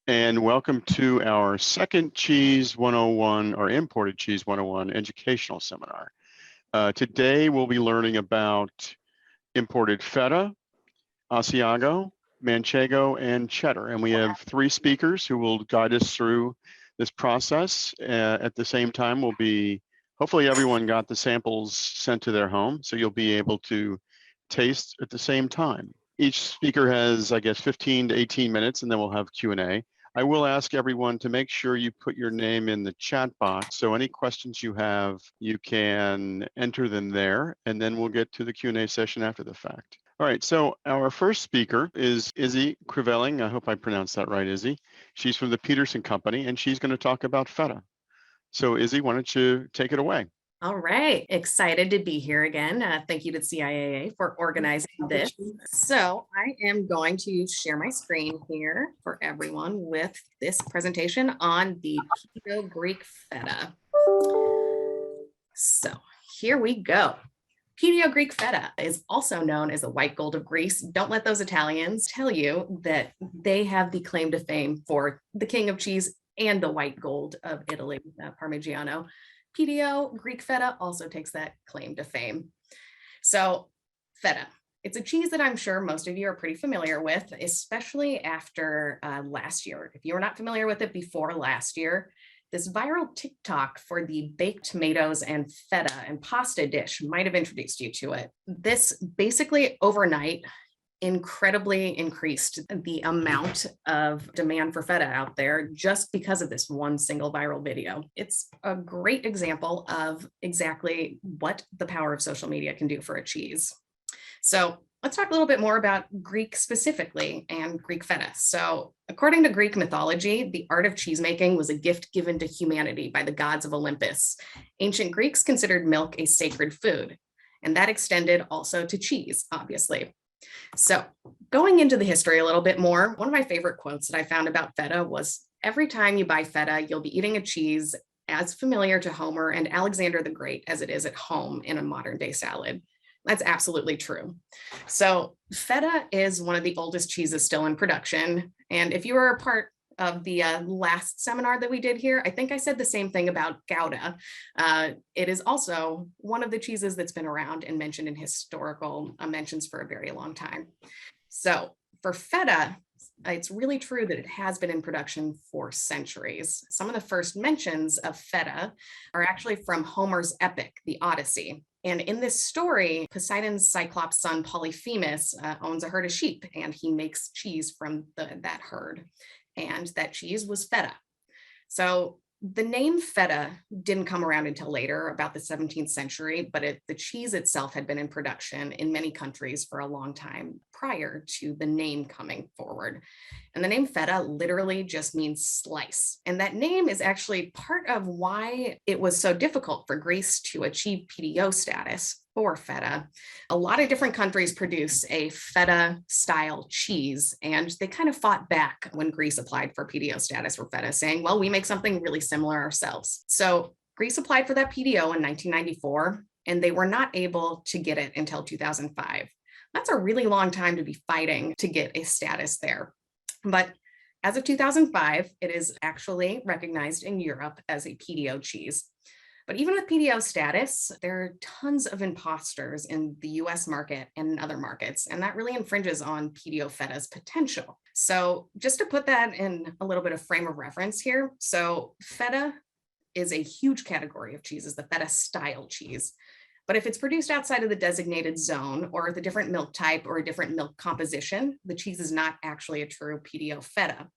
and welcome to our second Cheese 101 or Imported Cheese 101 educational seminar. Today we'll be learning about imported Feta, Asiago, Manchego, and Cheddar. And we have three speakers who will guide us through this process. At the same time, hopefully everyone got the samples sent to their home, so you'll be able to taste at the same time. Each speaker has, I guess, 15 to 18 minutes, and then we'll have Q&A. I will ask everyone to make sure you put your name in the chat box. So any questions you have, you can enter them there, and then we'll get to the Q&A session after the fact. All right, so our first speaker is Izzy Crivelling. I hope I pronounced that right, Izzy. She's from the Peterson Company, and she's going to talk about Feta. So Izzy, why don't you take it away? All right, excited to be here again. Thank you to CIAA for organizing this. So I am going to share my screen here for everyone with this presentation on the PDO Greek Feta. So here we go. PDO Greek Feta is also known as the white gold of Greece. Don't let those Italians tell you that they have the claim to fame for the king of cheese and the white gold of Italy, Parmigiano. PDO Greek Feta also takes that claim to fame. So Feta, it's a cheese that I'm sure most of you are pretty familiar with, especially after last year. If you were not familiar with it before last year, this viral TikTok for the baked tomatoes and feta and pasta dish might have introduced you to it. This basically overnight incredibly increased the amount of demand for feta out there just because of this one single viral video. It's a great example of exactly what the power of social media can do for a cheese. So let's talk a little bit more about Greek specifically and Greek feta. So according to Greek mythology, the art of cheesemaking was a gift given to humanity by the gods of Olympus. Ancient Greeks considered milk a sacred food, and that extended also to cheese, obviously. So going into the history a little bit more, one of my favorite quotes that I found about feta was, every time you buy feta, you'll be eating a cheese as familiar to Homer and Alexander the Great as it is at home in a modern day salad. That's absolutely true. So feta is one of the oldest cheeses still in production. And if you were a part of the last seminar that we did here, I think I said the same thing about Gouda. It is also one of the cheeses that's been around and mentioned in historical mentions for a very long time. So for feta, it's really true that it has been in production for centuries. Some of the first mentions of feta are actually from Homer's epic, the Odyssey. And in this story, Poseidon's Cyclops son Polyphemus owns a herd of sheep, and he makes cheese from that herd. And that cheese was feta. So the name feta didn't come around until later, about the 17th century, but the cheese itself had been in production in many countries for a long time prior to the name coming forward. And the name feta literally just means slice. And that name is actually part of why it was so difficult for Greece to achieve PDO status for feta. A lot of different countries produce a feta style cheese, and they kind of fought back when Greece applied for PDO status for feta, saying, well, we make something really similar ourselves. So Greece applied for that PDO in 1994, and they were not able to get it until 2005. That's a really long time to be fighting to get a status there. But as of 2005, it is actually recognized in Europe as a PDO cheese. But even with PDO status, there are tons of imposters in the US market and in other markets, and that really infringes on PDO feta's potential. So just to put that in a little bit of frame of reference here, so feta is a huge category of cheeses, the feta style cheese. But if it's produced outside of the designated zone or with a different milk type or a different milk composition, the cheese is not actually a true PDO feta.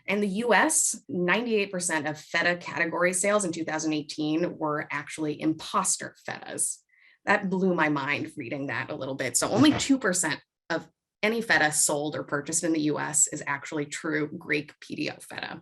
In the US, 98% of feta category sales in 2018 were actually imposter fetas. That blew my mind reading that a little bit. So only 2% of any feta sold or purchased in the US is actually true Greek PDO feta.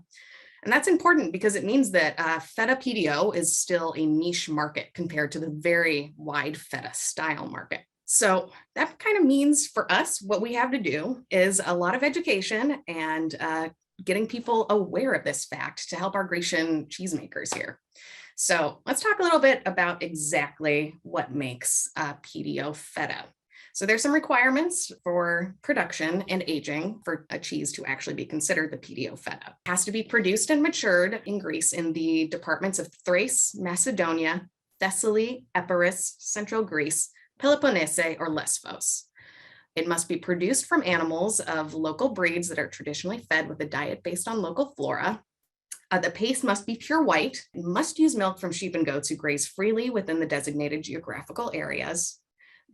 And that's important because it means that feta PDO is still a niche market compared to the very wide feta style market. So that kind of means for us, what we have to do is a lot of education and getting people aware of this fact to help our Grecian cheesemakers here. So let's talk a little bit about exactly what makes PDO feta. So there's some requirements for production and aging for a cheese to actually be considered the PDO Feta. It has to be produced and matured in Greece in the departments of Thrace, Macedonia, Thessaly, Epirus, Central Greece, Peloponnese, or Lesbos. It must be produced from animals of local breeds that are traditionally fed with a diet based on local flora. The paste must be pure white. It must use milk from sheep and goats who graze freely within the designated geographical areas.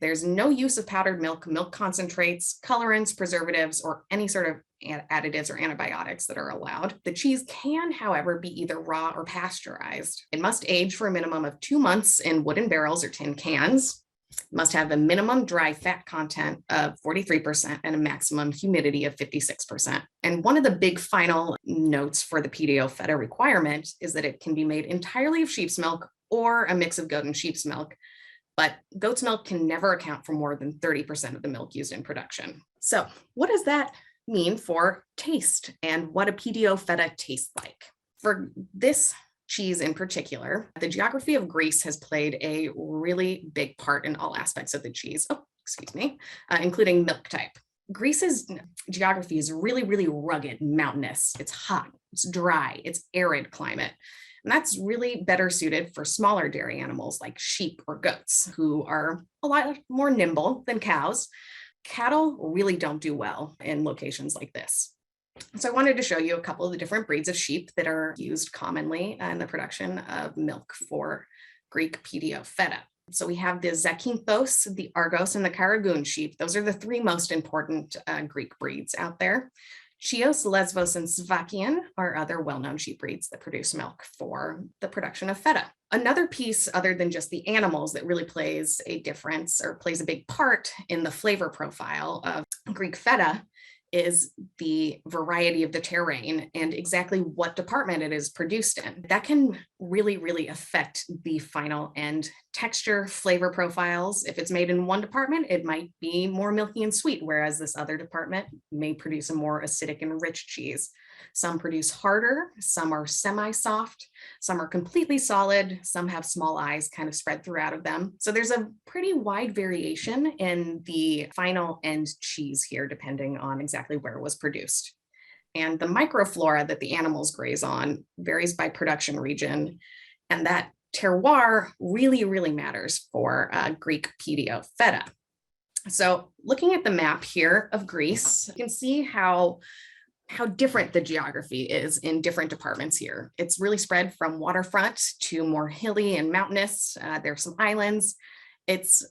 There's no use of powdered milk, milk concentrates, colorants, preservatives, or any sort of additives or antibiotics that are allowed. The cheese can, however, be either raw or pasteurized. It must age for a minimum of 2 months in wooden barrels or tin cans. It must have a minimum dry fat content of 43% and a maximum humidity of 56%. And one of the big final notes for the PDO Feta requirement is that it can be made entirely of sheep's milk or a mix of goat and sheep's milk. But goat's milk can never account for more than 30% of the milk used in production. So what does that mean for taste and what a PDO Feta tastes like? For this cheese in particular, the geography of Greece has played a really big part in all aspects of the cheese, including milk type. Greece's geography is really, really rugged, mountainous. It's hot, it's dry, it's arid climate. And that's really better suited for smaller dairy animals like sheep or goats, who are a lot more nimble than cows. Cattle really don't do well in locations like this. So I wanted to show you a couple of the different breeds of sheep that are used commonly in the production of milk for Greek PDO Feta. So we have the Zakynthos, the Argos, and the Karagoun sheep. Those are the 3 most important Greek breeds out there. Chios, Lesbos, and Svakian are other well-known sheep breeds that produce milk for the production of feta. Another piece other than just the animals that really plays a difference or plays a big part in the flavor profile of Greek feta is the variety of the terrain and exactly what department it is produced in. That can really, really affect the final end texture, flavor profiles. If it's made in one department, it might be more milky and sweet, whereas this other department may produce a more acidic and rich cheese. Some produce harder, some are semi-soft, some are completely solid, some have small eyes kind of spread throughout of them. So there's a pretty wide variation in the final end cheese here, depending on exactly where it was produced. And the microflora that the animals graze on varies by production region, and that terroir really, really matters for Greek PDO Feta. So looking at the map here of Greece, you can see how different the geography is in different departments here. It's really spread from waterfront to more hilly and mountainous. There's some islands. It's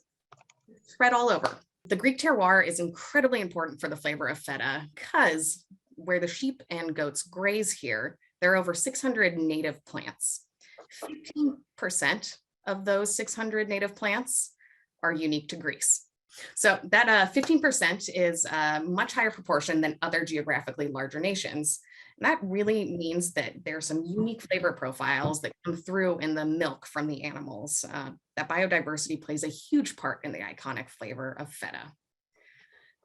spread all over. The Greek terroir is incredibly important for the flavor of feta because where the sheep and goats graze here, there are over 600 native plants. 15% of those 600 native plants are unique to Greece. So that 15% is a much higher proportion than other geographically larger nations. And that really means that there's some unique flavor profiles that come through in the milk from the animals. That biodiversity plays a huge part in the iconic flavor of feta.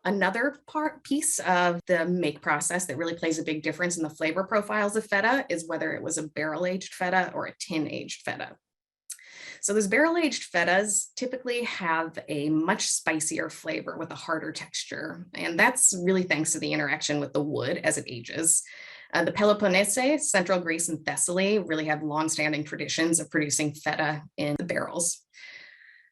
Another piece of the make process that really plays a big difference in the flavor profiles of feta is whether it was a barrel-aged feta or a tin-aged feta. So those barrel-aged fetas typically have a much spicier flavor with a harder texture, and that's really thanks to the interaction with the wood as it ages. The Peloponnese, Central Greece, and Thessaly really have longstanding traditions of producing feta in the barrels.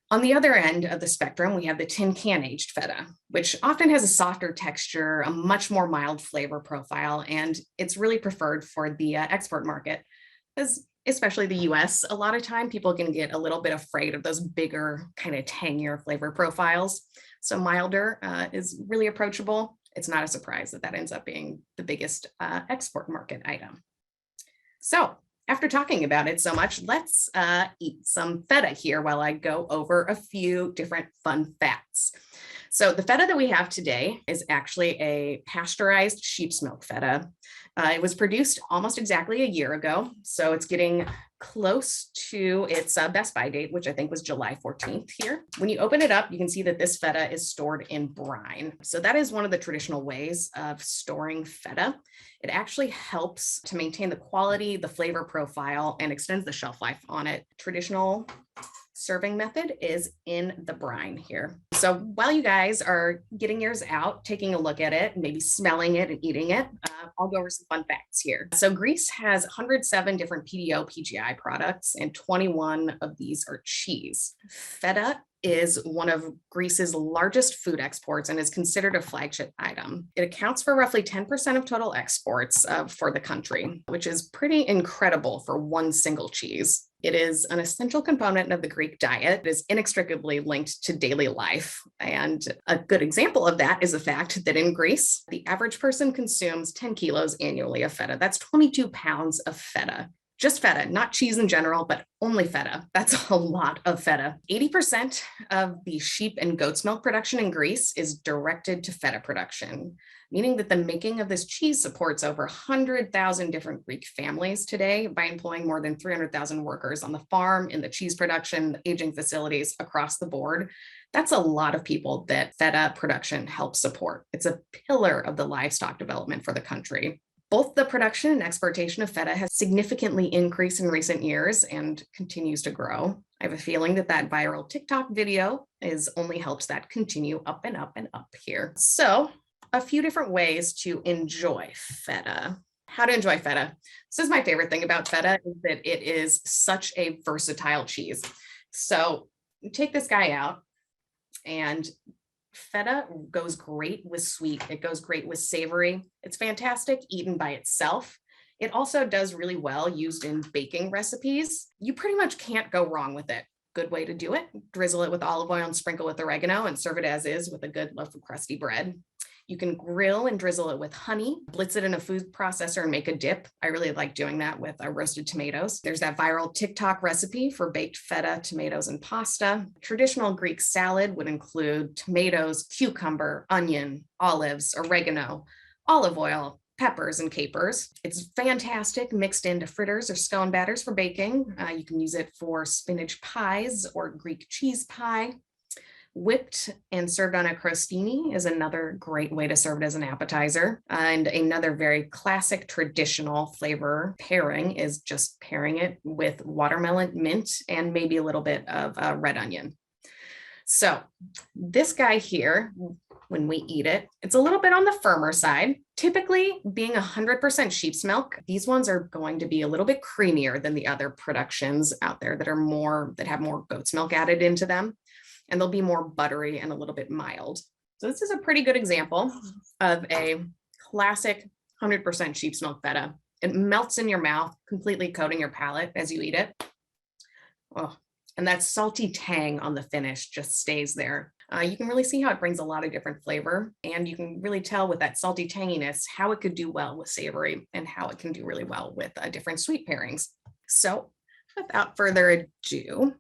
On the other end of the spectrum, we have the tin can aged feta, which often has a softer texture, a much more mild flavor profile, and it's really preferred for the export market, because especially the US, a lot of time people can get a little bit afraid of those bigger kind of tangier flavor profiles. So milder is really approachable. It's not a surprise that that ends up being the biggest export market item. So after talking about it so much, let's eat some feta here while I go over a few different fun facts. So the feta that we have today is actually a pasteurized sheep's milk feta. It was produced almost exactly a year ago, so it's getting close to its best by date, which I think was July 14th here. When you open it up, you can see that this feta is stored in brine. So that is one of the traditional ways of storing feta. It actually helps to maintain the quality, the flavor profile, and extends the shelf life on it. Traditional serving method is in the brine here. So while you guys are getting yours out, taking a look at it, maybe smelling it and eating it, I'll go over some fun facts here. So Greece has 107 different PDO PGI products, and 21 of these are cheese. Feta is one of Greece's largest food exports and is considered a flagship item. It accounts for roughly 10% of total exports for the country, which is pretty incredible for one single cheese. It is an essential component of the Greek diet. It is inextricably linked to daily life. And a good example of that is the fact that in Greece, the average person consumes 10 kilos annually of feta. That's 22 pounds of feta. Just feta, not cheese in general, but only feta. That's a lot of feta. 80% of the sheep and goat's milk production in Greece is directed to feta production, meaning that the making of this cheese supports over 100,000 different Greek families today by employing more than 300,000 workers on the farm, in the cheese production, aging facilities across the board. That's a lot of people that feta production helps support. It's a pillar of the livestock development for the country. Both the production and exportation of feta has significantly increased in recent years and continues to grow. I have a feeling that that viral TikTok video is only helps that continue up and up and up here. So a few different ways to enjoy feta. How to enjoy feta. This is my favorite thing about feta, is that it is such a versatile cheese. So you take this guy out, and feta goes great with sweet. It goes great with savory. It's fantastic eaten by itself. It also does really well used in baking recipes. You pretty much can't go wrong with it. Good way to do it: drizzle it with olive oil and sprinkle with oregano and serve it as is with a good loaf of crusty bread. You can grill and drizzle it with honey, blitz it in a food processor and make a dip. I really like doing that with roasted tomatoes. There's that viral TikTok recipe for baked feta, tomatoes, and pasta. Traditional Greek salad would include tomatoes, cucumber, onion, olives, oregano, olive oil, peppers, and capers. It's fantastic mixed into fritters or scone batters for baking. You can use it for spinach pies or Greek cheese pie. Whipped and served on a crostini is another great way to serve it as an appetizer. And another very classic traditional flavor pairing is just pairing it with watermelon, mint, and maybe a little bit of red onion. So this guy here, when we eat it, it's a little bit on the firmer side. Typically, being 100% sheep's milk, these ones are going to be a little bit creamier than the other productions out there that have more goat's milk added into them. And they'll be more buttery and a little bit mild. So this is a pretty good example of a classic 100% sheep's milk feta. It melts in your mouth, completely coating your palate as you eat it. Oh, and that salty tang on the finish just stays there. You can really see how it brings a lot of different flavor, and you can really tell with that salty tanginess how it could do well with savory and how it can do really well with different sweet pairings. So without further ado,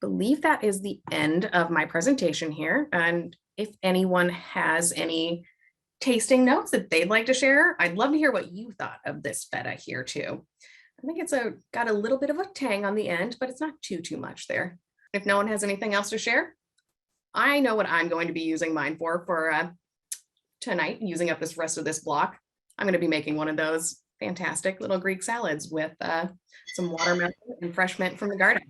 believe that is the end of my presentation here. And if anyone has any tasting notes that they'd like to share, I'd love to hear what you thought of this feta here too. I think it's got a little bit of a tang on the end, but it's not too much there. If no one has anything else to share, I know what I'm going to be using mine for tonight, using up this rest of this block. I'm going to be making one of those fantastic little Greek salads with some watermelon and fresh mint from the garden.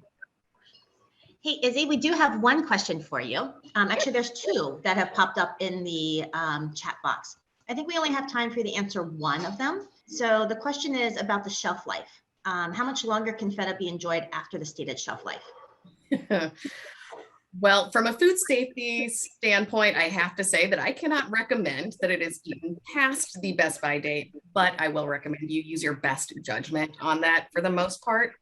Hey, Izzy, we do have one question for you. Actually, there's two that have popped up in the chat box. I think we only have time for you to answer one of them. So the question is about the shelf life. How much longer can feta be enjoyed after the stated shelf life? Well, from a food safety standpoint, I have to say that I cannot recommend that it is eaten past the best by date, but I will recommend you use your best judgment on that. For the most part,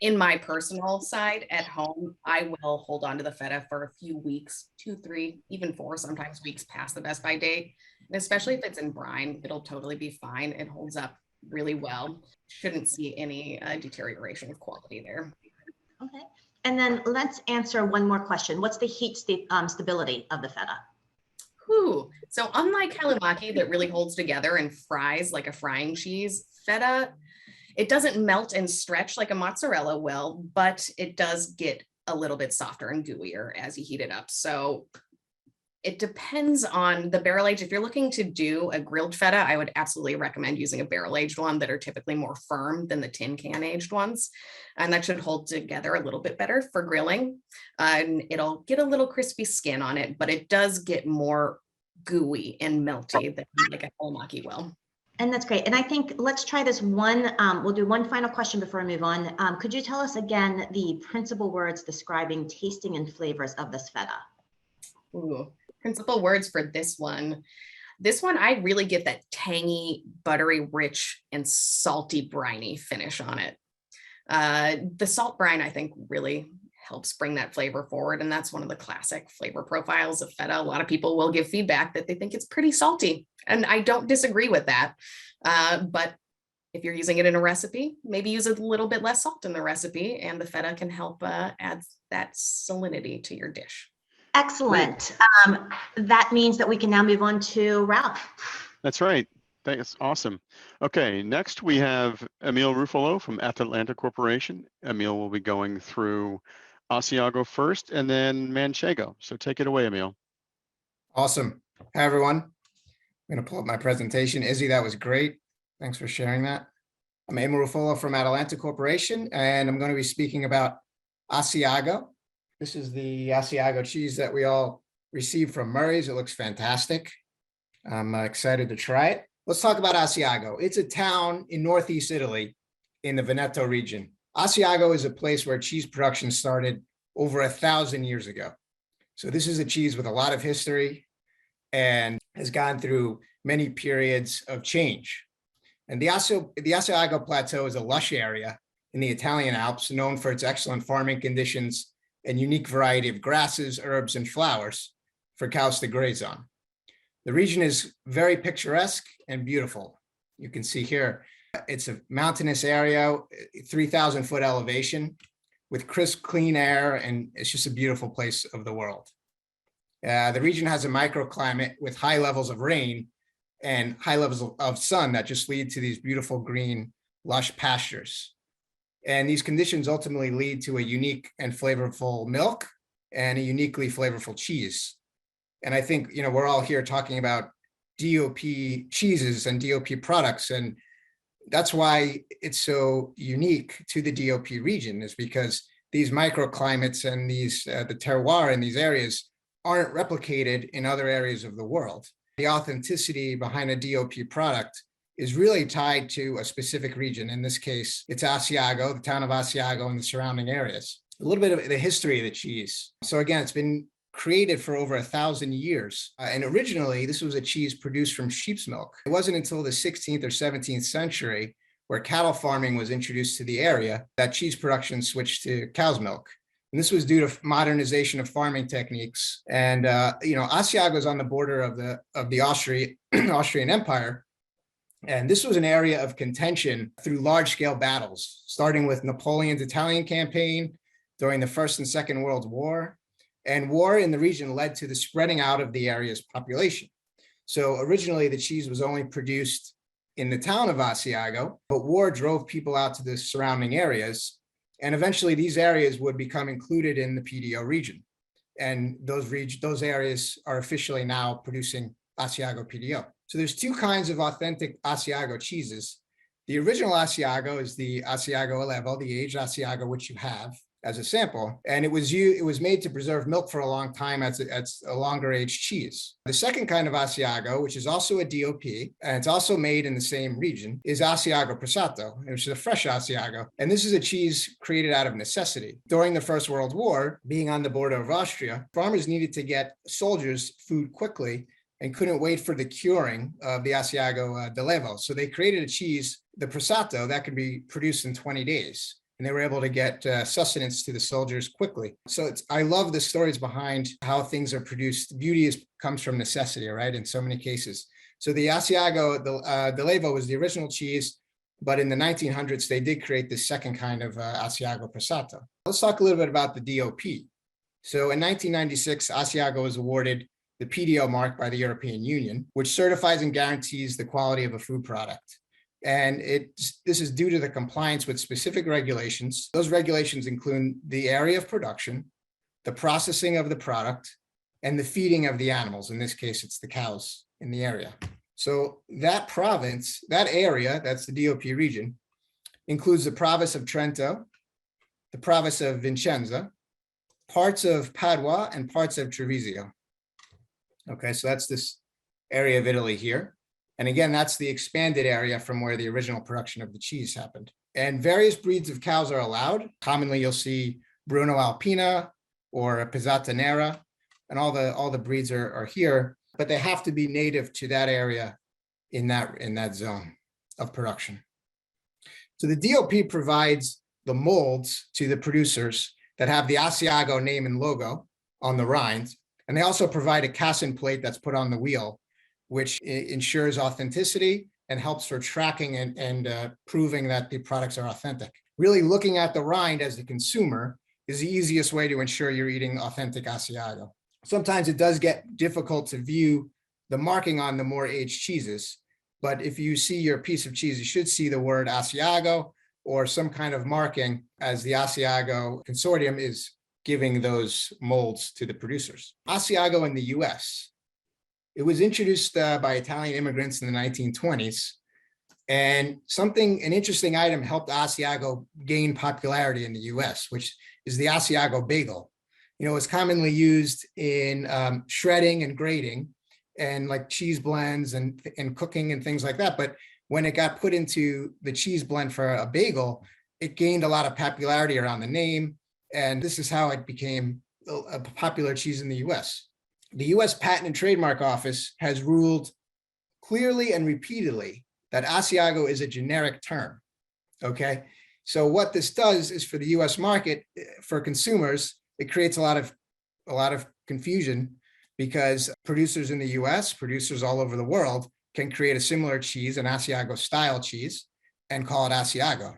in my personal side at home, I will hold on to the feta for a few weeks, 2, 3, even 4, sometimes weeks past the best by date. And especially if it's in brine, it'll totally be fine. It holds up really well. Shouldn't see any deterioration of quality there. Okay. And then let's answer one more question. What's the heat stability of the feta? So unlike kalimaki that really holds together and fries like a frying cheese, feta, it doesn't melt and stretch like a mozzarella will, but it does get a little bit softer and gooier as you heat it up. So It depends on the barrel age. If you're looking to do a grilled feta, I would absolutely recommend using a barrel aged one that are typically more firm than the tin can aged ones. And that should hold together a little bit better for grilling. And it'll get a little crispy skin on it, but it does get more gooey and melty than like a olmaki will. And that's great. And I think let's try this one. We'll do one final question before we move on. Could you tell us again the principal words describing tasting and flavors of this feta? Ooh, principal words for this one. This one, I really get that tangy, buttery, rich, and salty briny finish on it. The salt brine, I think, really helps bring that flavor forward. And that's one of the classic flavor profiles of feta. A lot of people will give feedback that they think it's pretty salty. And I don't disagree with that. But if you're using it in a recipe, maybe use a little bit less salt in the recipe, and the feta can help add that salinity to your dish. Excellent. That means that we can now move on to Ralph. That's right. That's awesome. Okay, next we have Emil Ruffalo from Atlanta Corporation. Emil will be going through Asiago first and then Manchego. So take it away, Emil. Awesome. Hi, everyone. I'm going to pull up my presentation. Izzy, that was great. Thanks for sharing that. I'm Emil Ruffalo from Atlanta Corporation, and I'm going to be speaking about Asiago. This is the Asiago cheese that we all received from Murray's. It looks fantastic. I'm excited to try it. Let's talk about Asiago. It's a town in Northeast Italy in the Veneto region. Asiago is a place where cheese production started over 1,000 years ago. So this is a cheese with a lot of history and has gone through many periods of change. And the Asiago Plateau is a lush area in the Italian Alps known for its excellent farming conditions and unique variety of grasses, herbs, and flowers for cows to graze on. The region is very picturesque and beautiful. You can see here, it's a mountainous area, 3,000 foot elevation with crisp, clean air, and it's just a beautiful place of the world. The region has a microclimate with high levels of rain and high levels of sun that just lead to these beautiful green, lush pastures. And these conditions ultimately lead to a unique and flavorful milk and a uniquely flavorful cheese. And I think, we're all here talking about DOP cheeses and DOP products. And that's why it's so unique to the DOP region, is because these microclimates and the terroir in these areas aren't replicated in other areas of the world. The authenticity behind a DOP product is really tied to a specific region. In this case, it's Asiago, the town of Asiago and the surrounding areas. A little bit of the history of the cheese. So again, it's been created for over 1,000 years. And originally, this was a cheese produced from sheep's milk. It wasn't until the 16th or 17th century, where cattle farming was introduced to the area, that cheese production switched to cow's milk. And this was due to modernization of farming techniques. And Asiago is on the border of the Austrian Empire. And this was an area of contention through large-scale battles, starting with Napoleon's Italian campaign during the First and Second World War. And war in the region led to the spreading out of the area's population. So originally, the cheese was only produced in the town of Asiago, but war drove people out to the surrounding areas. And eventually, these areas would become included in the PDO region. And those areas are officially now producing Asiago PDO. So there's two kinds of authentic Asiago cheeses. The original Asiago is the Asiago Allevo, the aged Asiago, which you have as a sample, and it was made to preserve milk for a long time as a longer aged cheese. The second kind of Asiago, which is also a DOP, and it's also made in the same region, is Asiago Pressato, which is a fresh Asiago. And this is a cheese created out of necessity. During the First World War, being on the border of Austria, farmers needed to get soldiers food quickly and couldn't wait for the curing of the Asiago d'Allevo. So they created a cheese, the Pressato, that could be produced in 20 days. And they were able to get sustenance to the soldiers quickly. So I love the stories behind how things are produced. Beauty comes from necessity, right? In so many cases. So the Asiago d'Allevo was the original cheese, but in the 1900s, they did create this second kind of Asiago Pressato. Let's talk a little bit about the DOP. So in 1996, Asiago was awarded the PDO mark by the European Union, which certifies and guarantees the quality of a food product. And this is due to the compliance with specific regulations. Those regulations include the area of production, the processing of the product, and the feeding of the animals. In this case, it's the cows in the area. So that province, that area, that's the DOP region, includes the province of Trento, the province of Vicenza, parts of Padua, and parts of Treviso. Okay, so that's this area of Italy here. And again, that's the expanded area from where the original production of the cheese happened. And various breeds of cows are allowed. Commonly, you'll see Bruno Alpina or Pizzata Nera, and all the breeds are here, but they have to be native to that area in that zone of production. So the DOP provides the molds to the producers that have the Asiago name and logo on the rinds. And they also provide a casting plate that's put on the wheel, which ensures authenticity and helps for tracking and proving that the products are authentic. Really looking at the rind as the consumer is the easiest way to ensure you're eating authentic Asiago. Sometimes it does get difficult to view the marking on the more aged cheeses, but if you see your piece of cheese, you should see the word Asiago or some kind of marking, as the Asiago consortium is giving those molds to the producers. Asiago in the US, it was introduced by Italian immigrants in the 1920s. And an interesting item helped Asiago gain popularity in the US, which is the Asiago bagel. You know, it's commonly used in shredding and grating and like cheese blends and cooking and things like that. But when it got put into the cheese blend for a bagel, it gained a lot of popularity around the name. And this is how it became a popular cheese in the US. The US Patent and Trademark Office has ruled clearly and repeatedly that Asiago is a generic term, okay? So what this does is for the US market, for consumers, it creates a lot of confusion because producers in the US, producers all over the world can create a similar cheese, an Asiago style cheese, and call it Asiago.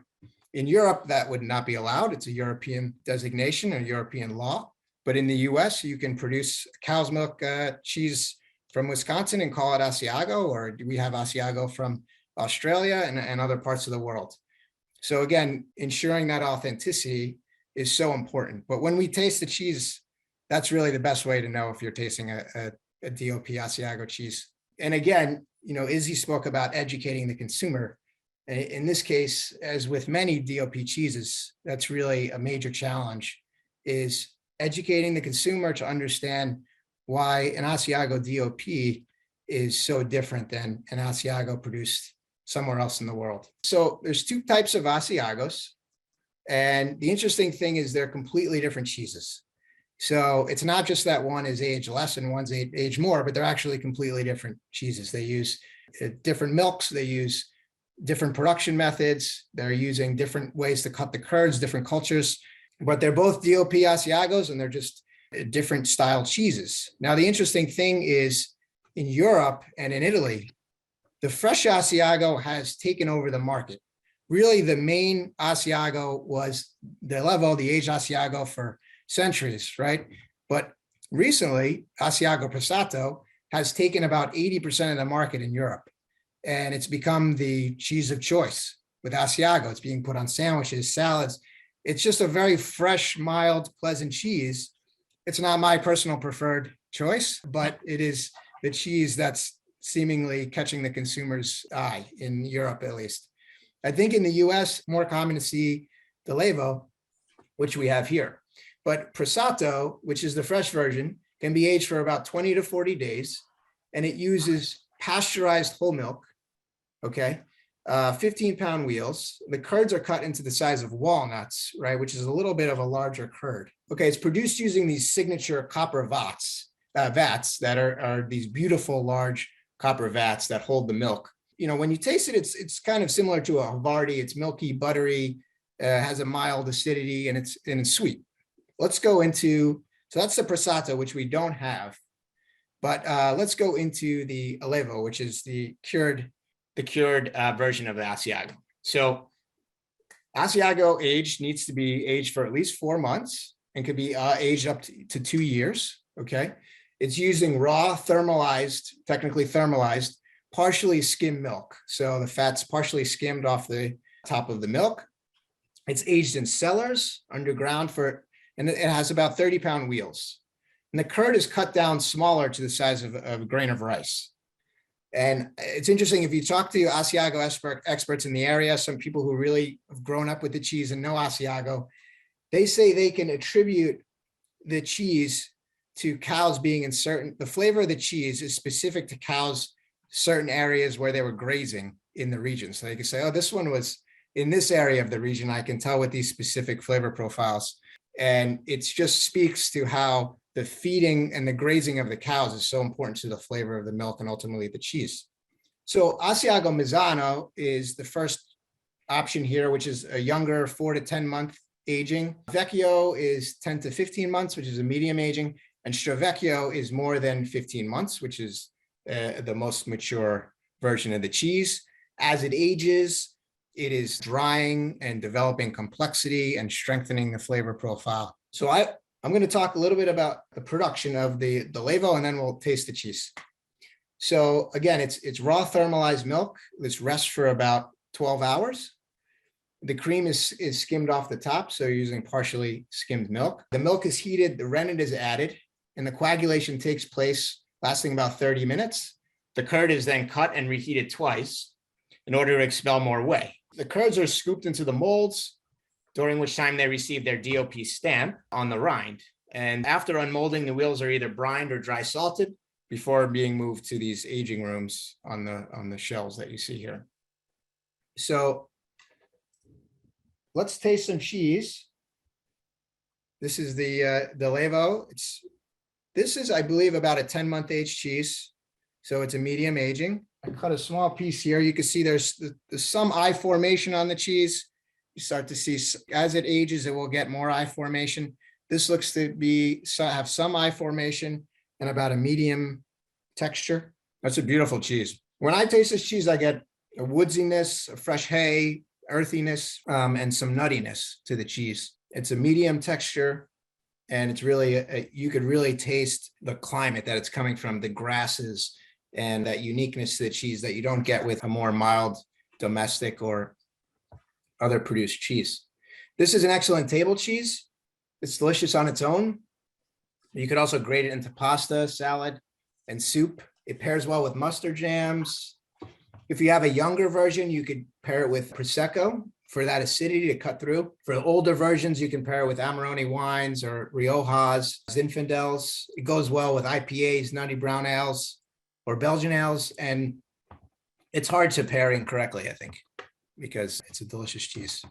In Europe, that would not be allowed. It's a European designation, a European law. But in the US, you can produce cow's milk cheese from Wisconsin and call it Asiago, or we have Asiago from Australia and other parts of the world. So again, ensuring that authenticity is so important. But when we taste the cheese, that's really the best way to know if you're tasting a DOP Asiago cheese. And again, you know, Izzy spoke about educating the consumer. In this case, as with many DOP cheeses, that's really a major challenge, is educating the consumer to understand why an Asiago DOP is so different than an Asiago produced somewhere else in the world. So there's two types of Asiagos. And the interesting thing is they're completely different cheeses. So it's not just that one is aged less and one's aged more, but they're actually completely different cheeses. They use different milks, they use different production methods, they're using different ways to cut the curds, different cultures, but they're both DOP Asiagos and they're just different style cheeses. Now, the interesting thing is in Europe and in Italy, the fresh Asiago has taken over the market. Really, the main Asiago was the level, the aged Asiago for centuries, right? But recently, Asiago Passato has taken about 80% of the market in Europe. And it's become the cheese of choice with Asiago. It's being put on sandwiches, salads. It's just a very fresh, mild, pleasant cheese. It's not my personal preferred choice, but it is the cheese that's seemingly catching the consumer's eye in Europe, at least. I think in the US, more common to see the Levo, which we have here. But Passato, which is the fresh version, can be aged for about 20 to 40 days, and it uses pasteurized whole milk, okay, 15-pound wheels. The curds are cut into the size of walnuts, right, which is a little bit of a larger curd. Okay, it's produced using these signature copper vats that are these beautiful large copper vats that hold the milk. You know, when you taste it, it's kind of similar to a Havarti. It's milky, buttery, has a mild acidity, and it's sweet. Let's go into, so that's the Passato, which we don't have. But let's go into the Alevo, which is the cured version of the Asiago. So Asiago aged needs to be aged for at least 4 months and could be aged up to 2 years, okay? It's using raw, technically thermalized, partially skimmed milk. So the fat's partially skimmed off the top of the milk. It's aged in cellars underground and it has about 30-pound wheels. And the curd is cut down smaller to the size of a grain of rice. And it's interesting, if you talk to Asiago experts in the area, some people who really have grown up with the cheese and know Asiago, they say they can attribute the cheese to cows being in the flavor of the cheese is specific to cows, certain areas where they were grazing in the region. So they can say, oh, this one was in this area of the region. I can tell with these specific flavor profiles. And it just speaks to how the feeding and the grazing of the cows is so important to the flavor of the milk and ultimately the cheese. So Asiago Mezzano is the first option here, which is a younger 4 to 10 month aging. Vecchio is 10 to 15 months, which is a medium aging. And Stravecchio is more than 15 months, which is the most mature version of the cheese. As it ages, it is drying and developing complexity and strengthening the flavor profile. So I'm going to talk a little bit about the production of the Levo, and then we'll taste the cheese. So again, it's raw thermalized milk. This rests for about 12 hours. The cream is skimmed off the top, so you're using partially skimmed milk. The milk is heated, the rennet is added, and the coagulation takes place lasting about 30 minutes. The curd is then cut and reheated twice in order to expel more whey. The curds are scooped into the molds, during which time they receive their DOP stamp on the rind. And after unmolding, the wheels are either brined or dry salted before being moved to these aging rooms on the shelves that you see here. So let's taste some cheese. This is the Levo. This is, I believe, about a 10-month aged cheese. So it's a medium aging. I cut a small piece here. You can see there's some eye formation on the cheese. You start to see as it ages, it will get more eye formation. This looks to have some eye formation and about a medium texture. That's a beautiful cheese. When I taste this cheese, I get a woodsiness, a fresh hay, earthiness, and some nuttiness to the cheese. It's a medium texture, and it's really, you could really taste the climate that it's coming from, the grasses, and that uniqueness to the cheese that you don't get with a more mild domestic or other produced cheese. This is an excellent table cheese. It's delicious on its own. You could also grate it into pasta, salad, and soup. It pairs well with mustard jams. If you have a younger version, you could pair it with Prosecco for that acidity to cut through. For the older versions, you can pair it with Amarone wines or Riojas, Zinfandels. It goes well with IPAs, nutty brown ales, or Belgian ales. And it's hard to pair incorrectly, I think, because it's a delicious cheese.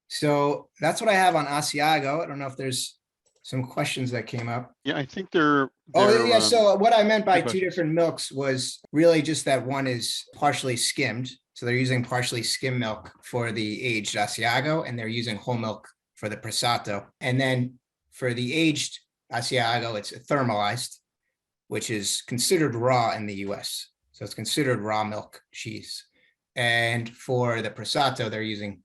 So that's what I have on Asiago. I don't know if there's some questions that came up. Yeah, I think they're Oh, yeah. So what I meant by good two questions. different milks was really just that one is partially skimmed. So they're using partially skim milk for the aged Asiago, and they're using whole milk for the Pressato. And then for the aged Asiago, it's thermalized, which is considered raw in the US. So it's considered raw milk cheese. And for the Pressato, they're using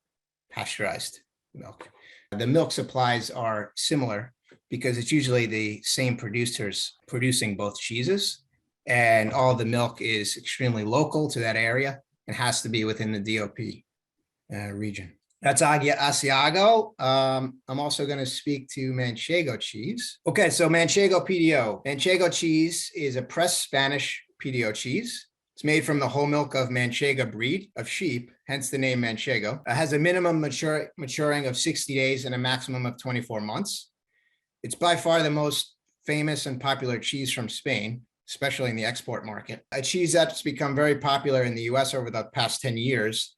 pasteurized milk. The milk supplies are similar because it's usually the same producers producing both cheeses, and all the milk is extremely local to that area and has to be within the DOP region. That's Asiago. I'm also going to speak to Manchego cheese. Okay, so Manchego PDO. Manchego cheese is a pressed Spanish PDO cheese. It's made from the whole milk of Manchego breed of sheep, hence the name Manchego. It has a minimum maturing of 60 days and a maximum of 24 months. It's by far the most famous and popular cheese from Spain, especially in the export market. A cheese that's become very popular in the US over the past 10 years.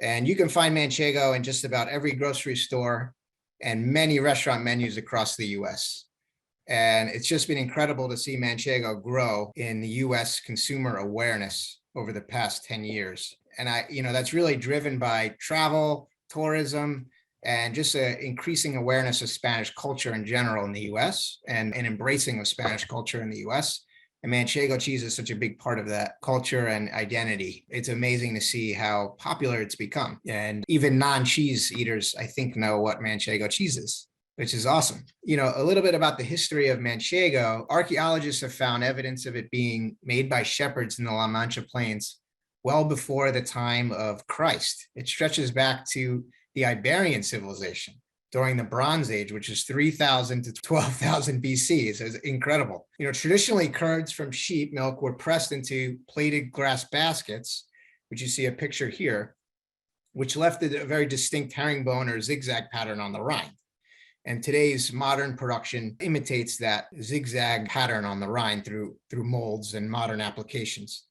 And you can find Manchego in just about every grocery store and many restaurant menus across the US. And it's just been incredible to see Manchego grow in the US consumer awareness over the past 10 years. And that's really driven by travel, tourism, and just an increasing awareness of Spanish culture in general in the US and an embracing of Spanish culture in the US. And Manchego cheese is such a big part of that culture and identity. It's amazing to see how popular it's become. And even non-cheese eaters, I think, know what Manchego cheese is, which is awesome. A little bit about the history of Manchego. Archaeologists have found evidence of it being made by shepherds in the La Mancha Plains well before the time of Christ. It stretches back to the Iberian civilization. during the Bronze Age, which is 3,000 to 12,000 BC. So it's incredible. Traditionally curds from sheep milk were pressed into plated glass baskets, which you see a picture here, which left a very distinct herringbone or zigzag pattern on the rind. And today's modern production imitates that zigzag pattern on the rind through molds and modern applications.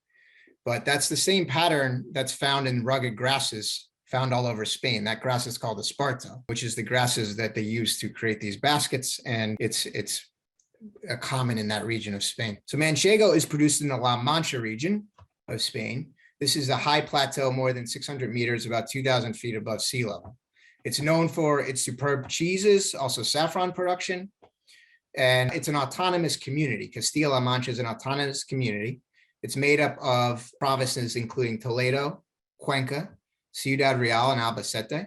But that's the same pattern that's found in rugged grasses found all over Spain. That grass is called esparto, which is the grasses that they use to create these baskets. And it's common in that region of Spain. So Manchego is produced in the La Mancha region of Spain. This is a high plateau, more than 600 meters, about 2,000 feet above sea level. It's known for its superb cheeses, also saffron production. And it's an autonomous community. Castilla-La Mancha is an autonomous community. It's made up of provinces including Toledo, Cuenca, Ciudad Real, and Albacete.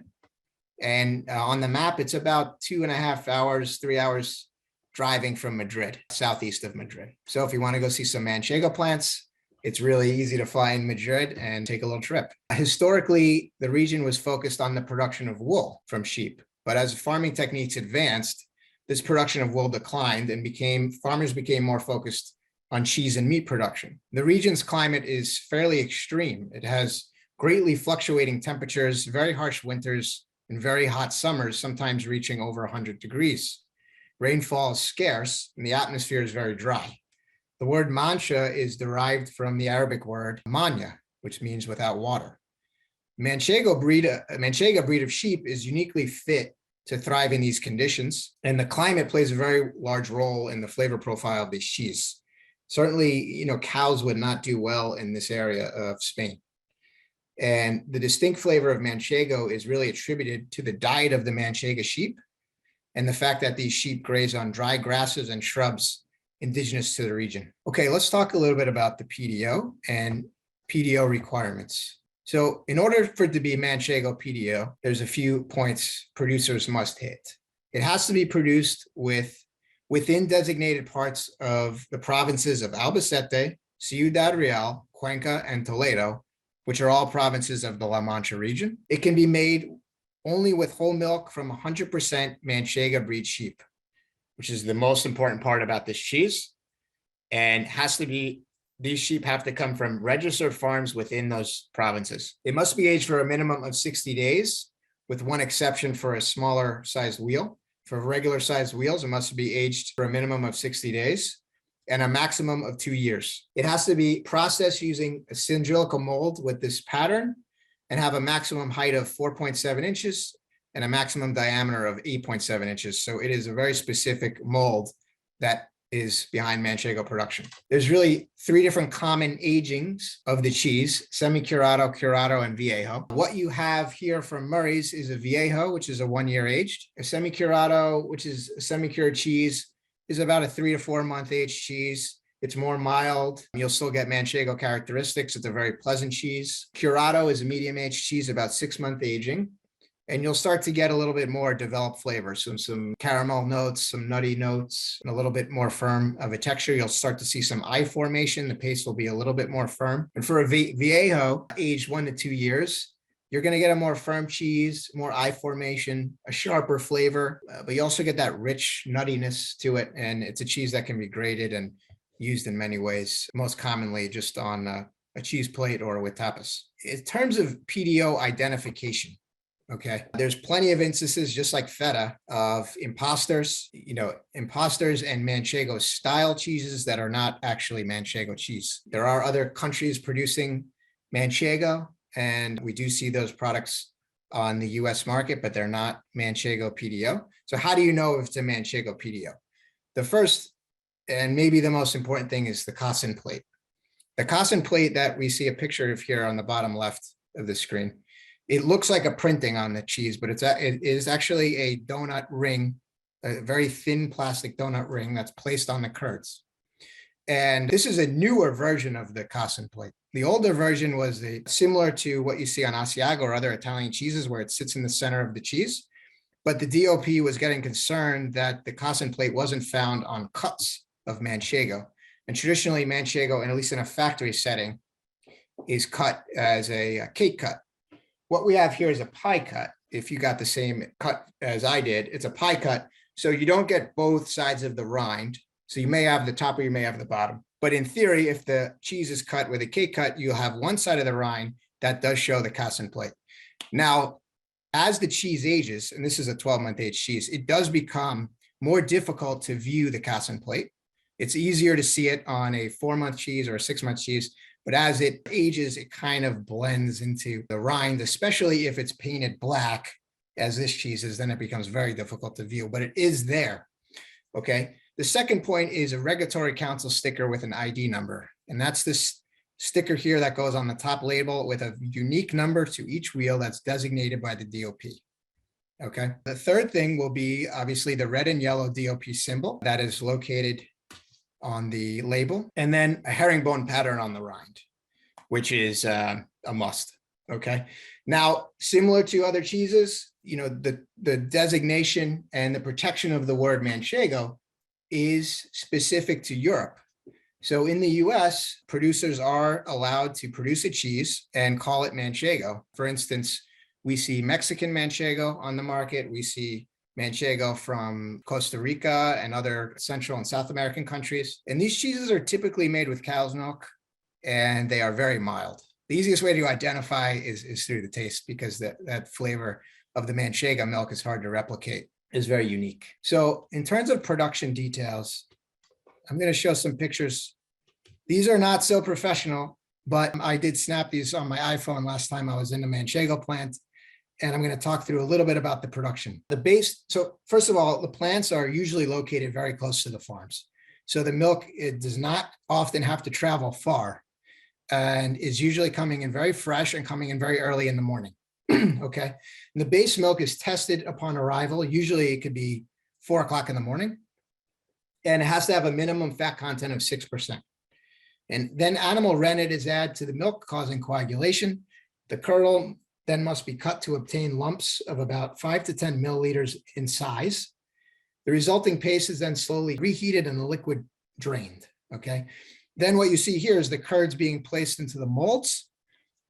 And on the map, it's about 2.5 hours, 3 hours driving from Madrid, southeast of Madrid. So if you want to go see some Manchego plants, it's really easy to fly in Madrid and take a little trip. Historically, the region was focused on the production of wool from sheep. But as farming techniques advanced, this production of wool declined and farmers became more focused on cheese and meat production. The region's climate is fairly extreme. It has greatly fluctuating temperatures, very harsh winters, and very hot summers, sometimes reaching over 100 degrees. Rainfall is scarce, and the atmosphere is very dry. The word mancha is derived from the Arabic word manya, which means without water. Manchego breed of sheep is uniquely fit to thrive in these conditions, and the climate plays a very large role in the flavor profile of this cheese. Certainly, cows would not do well in this area of Spain. And the distinct flavor of Manchego is really attributed to the diet of the Manchega sheep and the fact that these sheep graze on dry grasses and shrubs indigenous to the region. Okay, let's talk a little bit about the PDO and PDO requirements. So in order for it to be Manchego PDO, there's a few points producers must hit. It has to be produced within designated parts of the provinces of Albacete, Ciudad Real, Cuenca, and Toledo, which are all provinces of the La Mancha region. It can be made only with whole milk from 100% Manchega breed sheep, which is the most important part about this cheese. And these sheep have to come from registered farms within those provinces. It must be aged for a minimum of 60 days, with one exception for a smaller sized wheel. For regular sized wheels, it must be aged for a minimum of 60 days. And a maximum of 2 years. It has to be processed using a cylindrical mold with this pattern and have a maximum height of 4.7 inches and a maximum diameter of 8.7 inches. So it is a very specific mold that is behind Manchego production. There's really 3 different common agings of the cheese: semi-curado, curado, and viejo. What you have here from Murray's is a viejo, which is a 1 year aged. A semi-curado, which is a semi-cured cheese, is about a 3 to 4 month aged cheese. It's more mild. You'll still get Manchego characteristics. It's a very pleasant cheese. Curado is a medium aged cheese, about 6 month aging. And you'll start to get a little bit more developed flavor. Some caramel notes, some nutty notes, and a little bit more firm of a texture. You'll start to see some eye formation. The paste will be a little bit more firm. And for a viejo, aged 1 to 2 years, you're going to get a more firm cheese, more eye formation, a sharper flavor, but you also get that rich nuttiness to it. And it's a cheese that can be grated and used in many ways, most commonly just on a cheese plate or with tapas. In terms of PDO identification, okay, there's plenty of instances, just like Feta, of imposters and Manchego style cheeses that are not actually Manchego cheese. There are other countries producing Manchego, and we do see those products on the US market, but they're not Manchego PDO. So how do you know if it's a Manchego PDO? The first and maybe the most important thing is the Casen plate. The Casen plate that we see a picture of here on the bottom left of the screen, it looks like a printing on the cheese, but it is actually a donut ring, a very thin plastic donut ring that's placed on the curds. And this is a newer version of the Casen plate. The older version was similar to what you see on Asiago or other Italian cheeses, where it sits in the center of the cheese. But the DOP was getting concerned that the Casen plate wasn't found on cuts of Manchego. And traditionally, Manchego, and at least in a factory setting, is cut as a cake cut. What we have here is a pie cut. if you got the same cut as I did, it's a pie cut. So you don't get both sides of the rind. So you may have the top or you may have the bottom. But in theory, if the cheese is cut with a cake cut, you'll have one side of the rind that does show the cassin plate. Now, as the cheese ages, and this is a 12-month age cheese, it does become more difficult to view the cassin plate. It's easier to see it on a 4-month cheese or a 6-month cheese, but as it ages, it kind of blends into the rind, especially if it's painted black, as this cheese is, then it becomes very difficult to view, but it is there, okay? The second point is a regulatory council sticker with an ID number, and that's this sticker here that goes on the top label with a unique number to each wheel that's designated by the DOP. Okay. The third thing will be obviously the red and yellow DOP symbol that is located on the label, and then a herringbone pattern on the rind, which is a must. Okay. Now, similar to other cheeses, you know, the designation and the protection of the word Manchego is specific to Europe. So in the US, producers are allowed to produce a cheese and call it Manchego. For instance, we see Mexican Manchego on the market. We see Manchego from Costa Rica and other Central and South American countries. And these cheeses are typically made with cow's milk, and they are very mild. The easiest way to identify is through the taste, because that flavor of the Manchego milk is hard to replicate, is very unique. So in terms of production details, I'm going to show some pictures. These are not so professional, but I did snap these on my iPhone last time I was in the Manchego plant. And I'm going to talk through a little bit about the production. The base, so first of all, the plants are usually located very close to the farms. So the milk, it does not often have to travel far, and is usually coming in very fresh and coming in very early in the morning. Okay. And the base milk is tested upon arrival. Usually it could be 4 o'clock in the morning, and it has to have a minimum fat content of 6%. And then animal rennet is added to the milk, causing coagulation. The curdle then must be cut to obtain lumps of about 5 to 10 milliliters in size. The resulting paste is then slowly reheated and the liquid drained, okay? Then what you see here is the curds being placed into the molds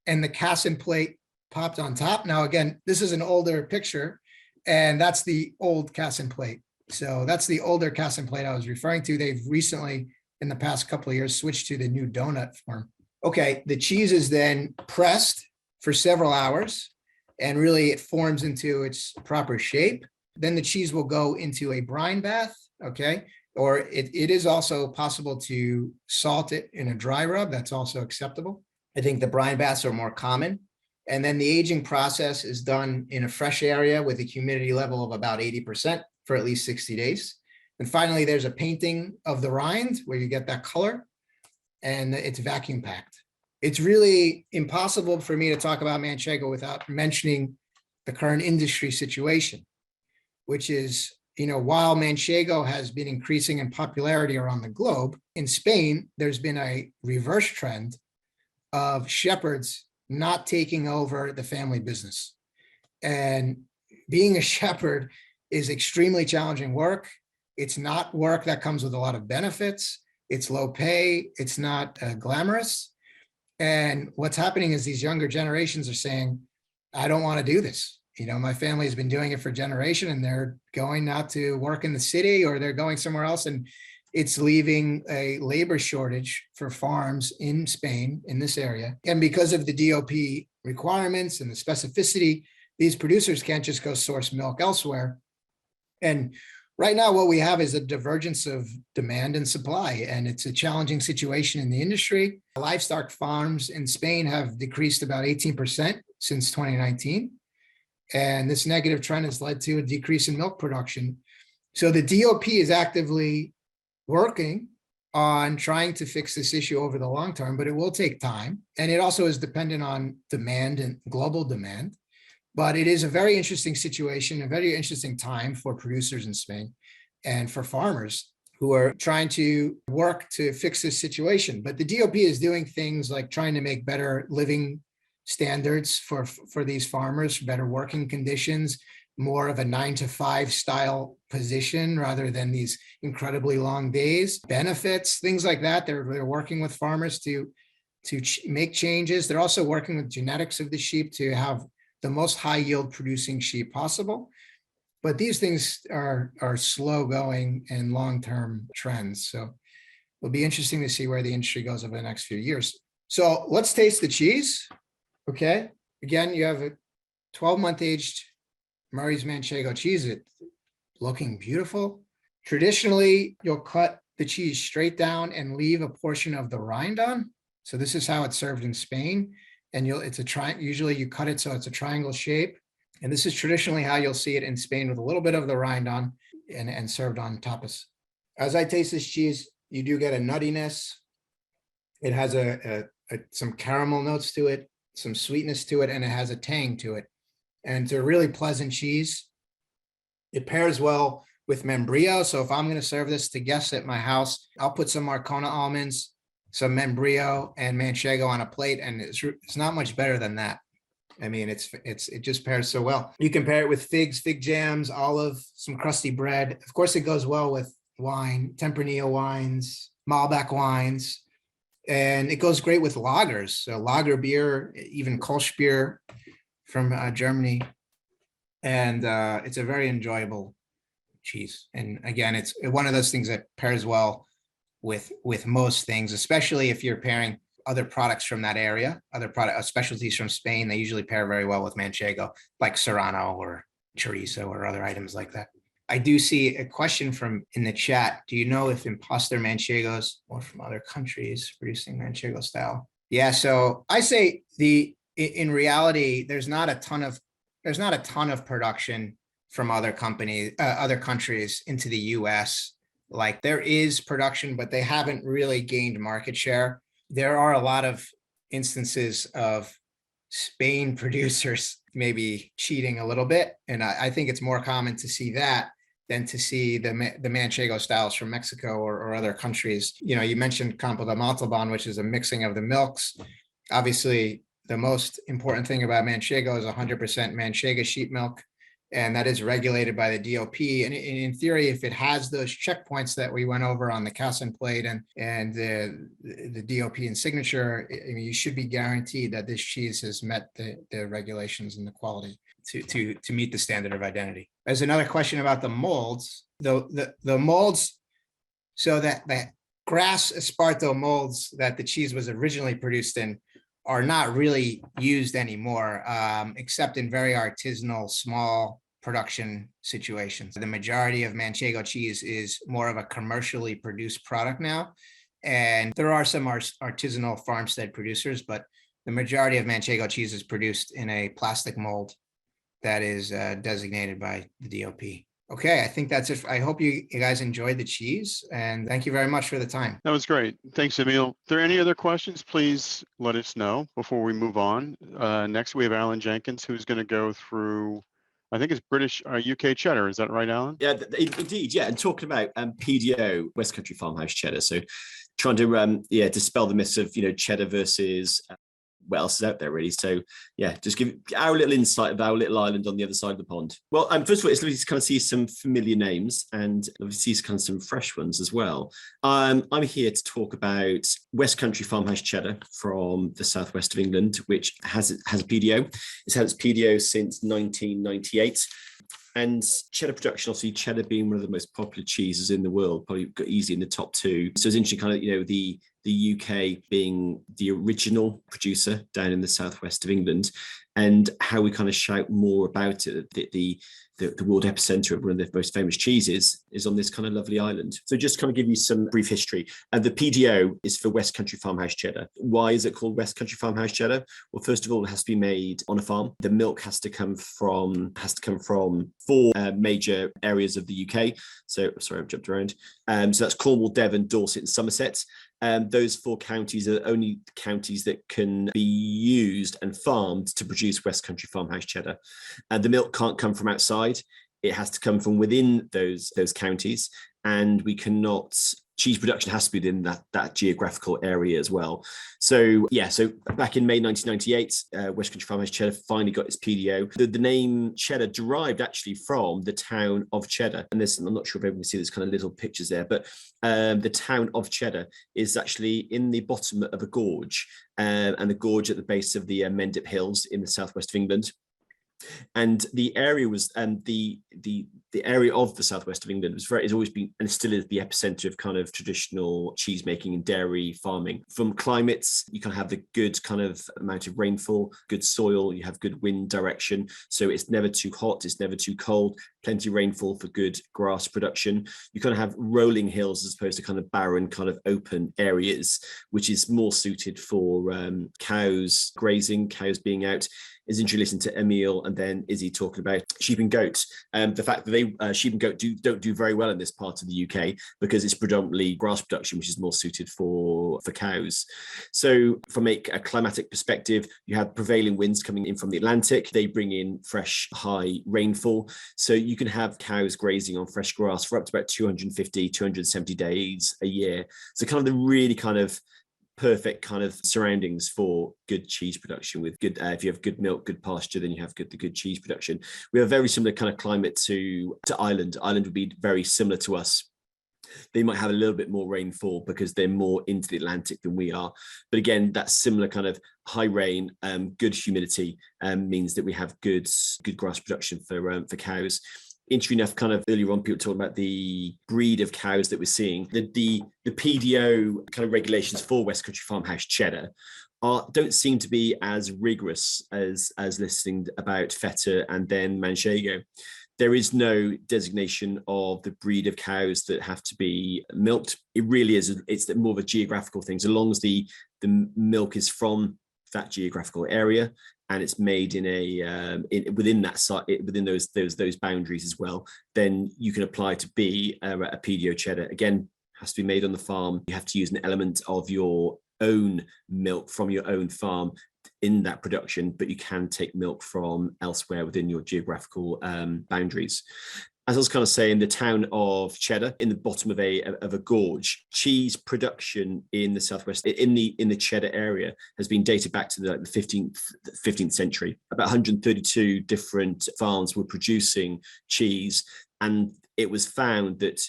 and the cassin plate popped on top. Now, again, this is an older picture, and that's the old cassin plate. So that's the older cassin plate I was referring to. They've recently, in the past couple of years, switched to the new donut form. Okay, the cheese is then pressed for several hours, and really it forms into its proper shape. Then the cheese will go into a brine bath, okay? Or it is also possible to salt it in a dry rub. That's also acceptable. I think the brine baths are more common. And then the aging process is done in a fresh area with a humidity level of about 80% for at least 60 days. And finally, there's a painting of the rind where you get that color, and it's vacuum packed. It's really impossible for me to talk about Manchego without mentioning the current industry situation, which is, you know, while Manchego has been increasing in popularity around the globe, in Spain, there's been a reverse trend of shepherds not taking over the family business. And being a shepherd is extremely challenging work. It's not work that comes with a lot of benefits. It's low pay. It's not glamorous. And what's happening is these younger generations are saying, I don't want to do this. You know, my family has been doing it for a generation, and they're going not to work in the city, or they're going somewhere else. And it's leaving a labor shortage for farms in Spain, in this area. And because of the DOP requirements and the specificity, these producers can't just go source milk elsewhere. And right now, what we have is a divergence of demand and supply, and it's a challenging situation in the industry. Livestock farms in Spain have decreased about 18% since 2019. And this negative trend has led to a decrease in milk production. So the DOP is actively working on trying to fix this issue over the long term, but it will take time. And it also is dependent on demand and global demand. But it is a very interesting situation, a very interesting time for producers in Spain and for farmers who are trying to work to fix this situation. But the DOP is doing things like trying to make better living standards for these farmers, better working conditions, more of a 9-to-5 style position rather than these incredibly long days, benefits, things like that. They're working with farmers to make changes. They're also working with genetics of the sheep to have the most high yield producing sheep possible. But these things are slow going and long-term trends. So it'll be interesting to see where the industry goes over the next few years. So let's taste the cheese. Okay. Again, you have a 12-month aged Murray's Manchego cheese. It's looking beautiful. Traditionally, you'll cut the cheese straight down and leave a portion of the rind on. So this is how it's served in Spain. And usually you cut it so it's a triangle shape. And this is traditionally how you'll see it in Spain, with a little bit of the rind on and served on tapas. As I taste this cheese, you do get a nuttiness. It has some caramel notes to it, some sweetness to it, and it has a tang to it. And it's a really pleasant cheese. It pairs well with membrillo. So if I'm going to serve this to guests at my house, I'll put some Marcona almonds, some membrillo and Manchego on a plate, and it's not much better than that. I mean, it just pairs so well. You can pair it with figs, fig jams, olive, some crusty bread. Of course, it goes well with wine, Tempranillo wines, Malbec wines, and it goes great with lagers. So lager beer, even Kolsch beer from Germany. And it's a very enjoyable cheese. And again, it's one of those things that pairs well with most things, especially if you're pairing other products from that area, specialties from Spain. They usually pair very well with Manchego, like Serrano or chorizo or other items like that. I do see a question in the chat. Do you know if imposter Manchegos or from other countries producing Manchego style? Yeah, so I say in reality, there's not a ton of production from other countries into the US. Like, there is production, but they haven't really gained market share. There are a lot of instances of Spain producers maybe cheating a little bit. And I think it's more common to see that than to see the Manchego styles from Mexico or other countries. You know, you mentioned Campo de Montalban, which is a mixing of the milks. Obviously, the most important thing about Manchego is 100% Manchego sheep milk, and that is regulated by the DOP. And in theory, if it has those checkpoints that we went over on the Casson plate and the DOP and signature, I mean, you should be guaranteed that this cheese has met the regulations and the quality to meet the standard of identity. There's another question about the molds. The molds, so that the grass esparto molds that the cheese was originally produced in are not really used anymore, except in very artisanal, small production situations. The majority of Manchego cheese is more of a commercially produced product now. And there are some artisanal farmstead producers, but the majority of Manchego cheese is produced in a plastic mold that is designated by the DOP. Okay, I think that's it. I hope you guys enjoyed the cheese, and thank you very much for the time. That was great. Thanks, Emil. If there are any other questions, please let us know before we move on. Next, we have Alan Jenkins, who's going to go through, I think it's British UK cheddar. Is that right, Alan? Yeah, indeed. Yeah, and talking about PDO, West Country Farmhouse cheddar. So trying to dispel the myths of cheddar versus what else is out there, really. So yeah, just give our little insight of our little island on the other side of the pond. Well, first of all, it's lovely to kind of see some familiar names and obviously kind of some fresh ones as well. I'm here to talk about West Country Farmhouse cheddar from the southwest of England, which has a PDO. It's had its PDO since 1998. And cheddar production, obviously cheddar being one of the most popular cheeses in the world, probably got easy in the top two. So it's interesting kind of, the UK being the original producer down in the southwest of England, and how we kind of shout more about it. The world epicenter of one of the most famous cheeses is on this kind of lovely island. So just kind of give you some brief history. And the PDO is for West Country Farmhouse cheddar. Why is it called West Country Farmhouse cheddar? Well, first of all, it has to be made on a farm. The milk has to come from four major areas of the UK. So sorry, I've jumped around. So that's Cornwall, Devon, Dorset, and Somerset. Those four counties are the only counties that can be used and farmed to produce West Country Farmhouse cheddar. And the milk can't come from outside. It has to come from within those counties, and we cannot. Cheese production has to be within that geographical area as well. So yeah, so back in May 1998, West Country Farmhouse cheddar finally got its PDO. The name cheddar derived actually from the town of Cheddar. And I'm not sure if everyone can see this kind of little pictures there, but the town of Cheddar is actually in the bottom of a gorge, and the gorge at the base of the Mendip Hills in the southwest of England. And the town of Cheddar And the area was the area of the southwest of England has always been and still is the epicenter of kind of traditional cheese making and dairy farming. From climates, you can have the good kind of amount of rainfall, good soil, you have good wind direction, so it's never too hot, it's never too cold, plenty of rainfall for good grass production. You kind of have rolling hills as opposed to kind of barren kind of open areas, which is more suited for cows grazing, cows being out. Is interesting to Emil and then Izzy talking about sheep and goat. The fact that sheep and goat don't do very well in this part of the UK because it's predominantly grass production, which is more suited for cows. So from a climatic perspective, you have prevailing winds coming in from the Atlantic. They bring in fresh, high rainfall. So you can have cows grazing on fresh grass for up to about 250, 270 days a year. So kind of the really kind of perfect kind of surroundings for good cheese production with good if you have good milk, good pasture, then you have the good cheese production. We have a very similar kind of climate to Ireland. Ireland would be very similar to us. They might have a little bit more rainfall because they're more into the Atlantic than we are, but again, that similar kind of high rain, good humidity means that we have good grass production for cows. Interesting enough, kind of earlier on, people talking about the breed of cows that we're seeing. The PDO kind of regulations for West Country Farmhouse Cheddar don't seem to be as rigorous as listening about Feta and then Manchego. There is no designation of the breed of cows that have to be milked. It really is, it's more of a geographical thing. So long as the milk is from that geographical area and it's made within that site, within those boundaries as well, then you can apply to be a PDO cheddar. Again, has to be made on the farm. You have to use an element of your own milk from your own farm in that production, but you can take milk from elsewhere within your geographical boundaries. As I was kind of saying, the town of Cheddar, in the bottom of a gorge, cheese production in the southwest, in the Cheddar area, has been dated back to the 15th century. About 132 different farms were producing cheese, and it was found that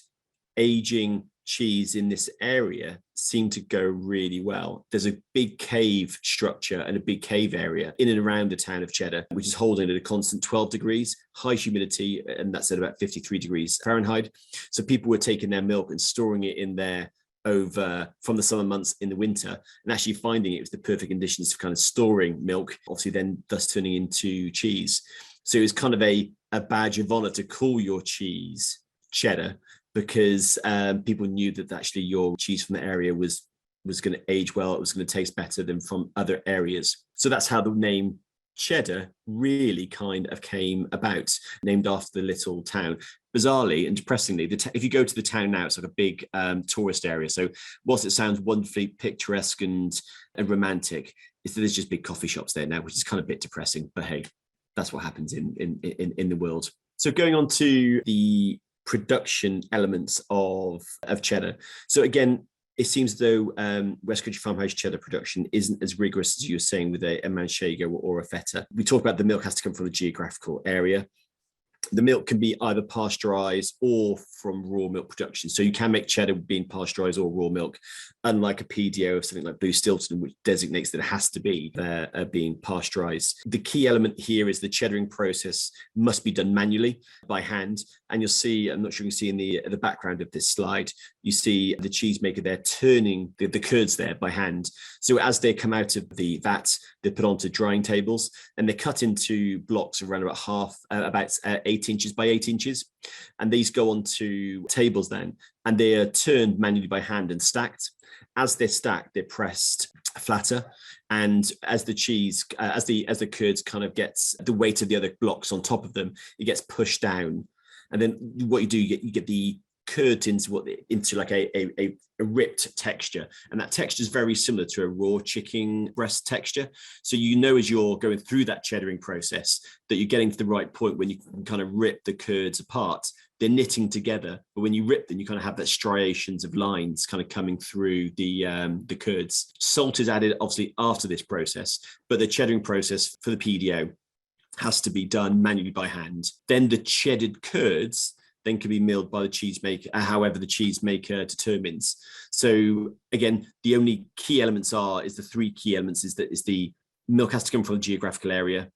aging cheese in this area seemed to go really well. There's a big cave structure and a big cave area in and around the town of Cheddar, which is holding at a constant 12 degrees, high humidity, and that's at about 53 degrees Fahrenheit. So people were taking their milk and storing it in there from the summer months in the winter, and actually finding it was the perfect conditions for kind of storing milk, obviously then thus turning into cheese. So it was kind of a badge of honor to call your cheese cheddar, because people knew that actually your cheese from the area was going to age well, it was going to taste better than from other areas. So that's how the name Cheddar really kind of came about, named after the little town. Bizarrely and depressingly, if you go to the town now, it's like a big tourist area. So whilst it sounds wonderfully picturesque and romantic, there's just big coffee shops there now, which is kind of a bit depressing. But hey, that's what happens in the world. So going on to the production elements of cheddar. So again, it seems as though West Country Farmhouse cheddar production isn't as rigorous as you were saying with a Manchego or a Feta. We talk about the milk has to come from the geographical area. The milk can be either pasteurized or from raw milk production. So you can make cheddar being pasteurized or raw milk, unlike a PDO of something like Blue Stilton, which designates that it has to be being pasteurized. The key element here is the cheddaring process must be done manually by hand. And you'll see, I'm not sure you can see in the background of this slide, you see the cheesemaker there turning the curds there by hand. So as they come out of the vat, they're put onto drying tables and they're cut into blocks of around about 8 inches by 8 inches. And these go onto tables then, and they are turned manually by hand and stacked. As they're stacked, they're pressed flatter. And as the cheese, as the curds kind of gets the weight of the other blocks on top of them, it gets pushed down. And then what you do, you get the curd into like a ripped texture, and that texture is very similar to a raw chicken breast texture. So you know as you're going through that cheddaring process that you're getting to the right point when you can kind of rip the curds apart. They're knitting together, but when you rip them, you kind of have that striations of lines kind of coming through the curds. Salt is added obviously after this process, but the cheddaring process for the PDO has to be done manually by hand. Then the cheddared curds then can be milled by the cheesemaker, however the cheesemaker determines. So again, the only key elements is the three key elements is the milk has to come from the geographical area.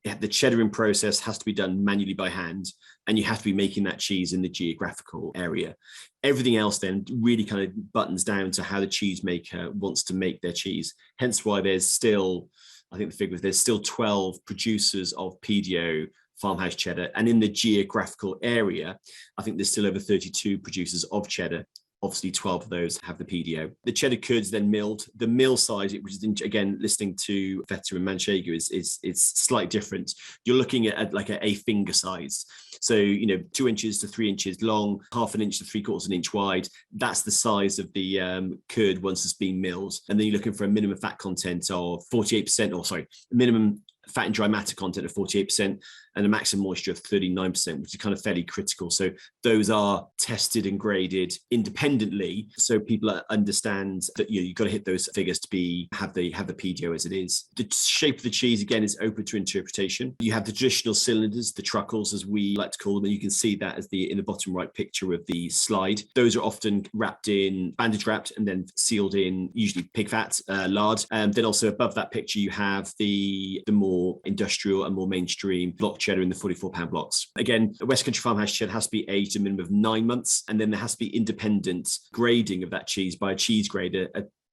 the cheddaring process has to be done manually by hand, and you have to be making that cheese in the geographical area. Everything else then really kind of buttons down to how the cheesemaker wants to make their cheese. Hence why there's still, I think the figure is there's still 12 producers of PDO farmhouse cheddar. And in the geographical area, I think there's still over 32 producers of cheddar. Obviously, 12 of those have the PDO. The cheddar curd's then milled. The mill size, which is, again, listening to Feta and Manchego, is slightly different. You're looking at like a finger size. So, 2 inches to 3 inches long, 1/2 inch to 3/4 inch wide. That's the size of the curd once it's been milled. And then you're looking for a minimum fat content of 48%, or sorry, minimum fat and dry matter content of 48% and a maximum moisture of 39%, which is kind of fairly critical. So those are tested and graded independently, so people understand that you've got to hit those figures to have the PDO as it is. The shape of the cheese, again, is open to interpretation. You have the traditional cylinders, the truckles, as we like to call them, and you can see that as in the bottom right picture of the slide. Those are often bandage wrapped and then sealed in usually pig fat, lard. And then also above that picture, you have the more industrial and more mainstream block cheddar in the 44-pound blocks. Again, a West Country farmhouse cheddar has to be aged a minimum of 9 months, and then there has to be independent grading of that cheese by a cheese grader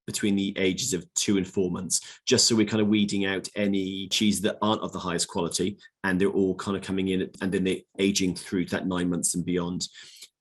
between the ages of 2 and 4 months, just so we're kind of weeding out any cheese that aren't of the highest quality, and they're all kind of coming in and then they're aging through to that 9 months and beyond.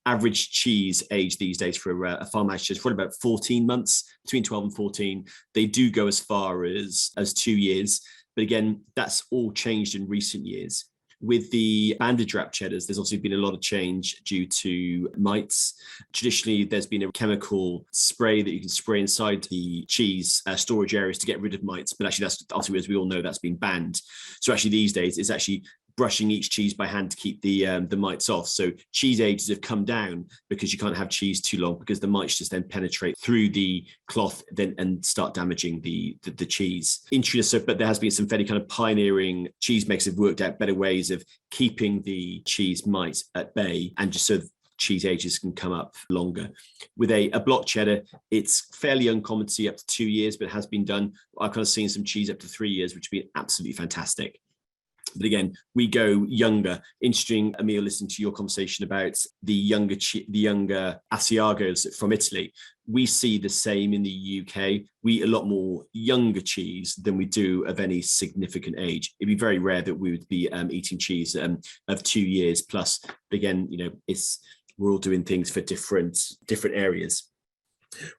Average cheese age these days for a farmhouse cheese is probably about 14 months, between 12 and 14. They do go as far as 2 years. But again, that's all changed in recent years. With the bandage wrap cheddars, there's also been a lot of change due to mites. Traditionally, there's been a chemical spray that you can spray inside the cheese storage areas to get rid of mites. But actually, that's ultimately, as we all know, that's been banned. So actually, these days, it's actually brushing each cheese by hand to keep the mites off. So cheese ages have come down because you can't have cheese too long, because the mites just then penetrate through the cloth and start damaging the cheese. Interesting, but there has been some fairly kind of pioneering cheesemakers have worked out better ways of keeping the cheese mite at bay, and just so cheese ages can come up longer. With a block cheddar, it's fairly uncommon to see up to 2 years, but it has been done. I've kind of seen some cheese up to 3 years, which would be absolutely fantastic. But again, we go younger. Interesting, Emil, listening to your conversation about the younger Asiagos from Italy. We see the same in the UK. We eat a lot more younger cheese than we do of any significant age. It'd be very rare that we would be eating cheese of 2 years plus. But again, we're all doing things for different areas.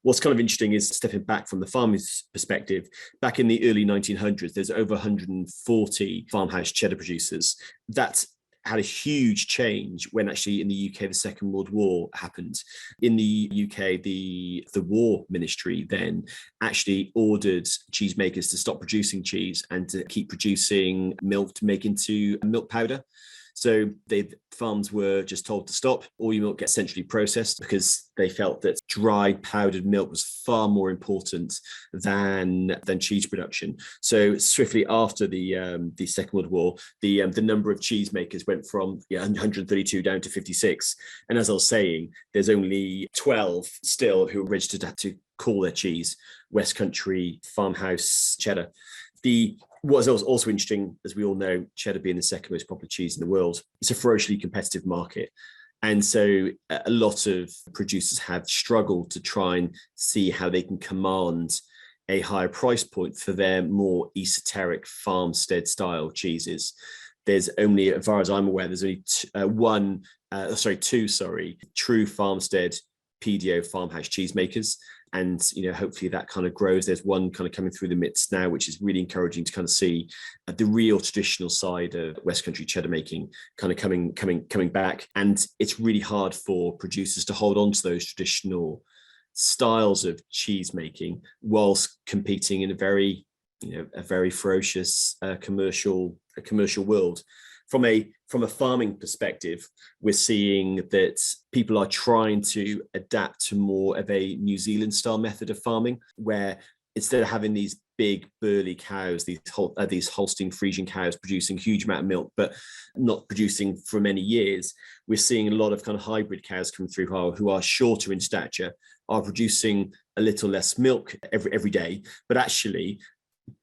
What's kind of interesting is, stepping back from the farmer's perspective, back in the early 1900s, there's over 140 farmhouse cheddar producers. That had a huge change when actually in the UK, the Second World War happened. In the UK, the War Ministry then actually ordered cheesemakers to stop producing cheese and to keep producing milk to make into milk powder. So the farms were just told to stop. All your milk gets centrally processed, because they felt that dry powdered milk was far more important than cheese production. So swiftly after the Second World War, the number of cheesemakers went from 132 down to 56. And as I was saying, there's only 12 still who are registered to call their cheese West Country farmhouse cheddar. What is also interesting, as we all know, cheddar being the second most popular cheese in the world, it's a ferociously competitive market. And so a lot of producers have struggled to try and see how they can command a higher price point for their more esoteric farmstead style cheeses. There's only, as far as I'm aware, there's only two true farmstead PDO farmhouse cheesemakers. And, hopefully that kind of grows. There's one kind of coming through the midst now, which is really encouraging to kind of see the real traditional side of West Country cheddar making kind of coming back. And it's really hard for producers to hold on to those traditional styles of cheese making whilst competing in a very ferocious commercial world. From a farming perspective, we're seeing that people are trying to adapt to more of a New Zealand style method of farming, where instead of having these big burly cows, these Holstein Friesian cows producing a huge amount of milk, but not producing for many years, we're seeing a lot of kind of hybrid cows come through who are shorter in stature, are producing a little less milk every day, but actually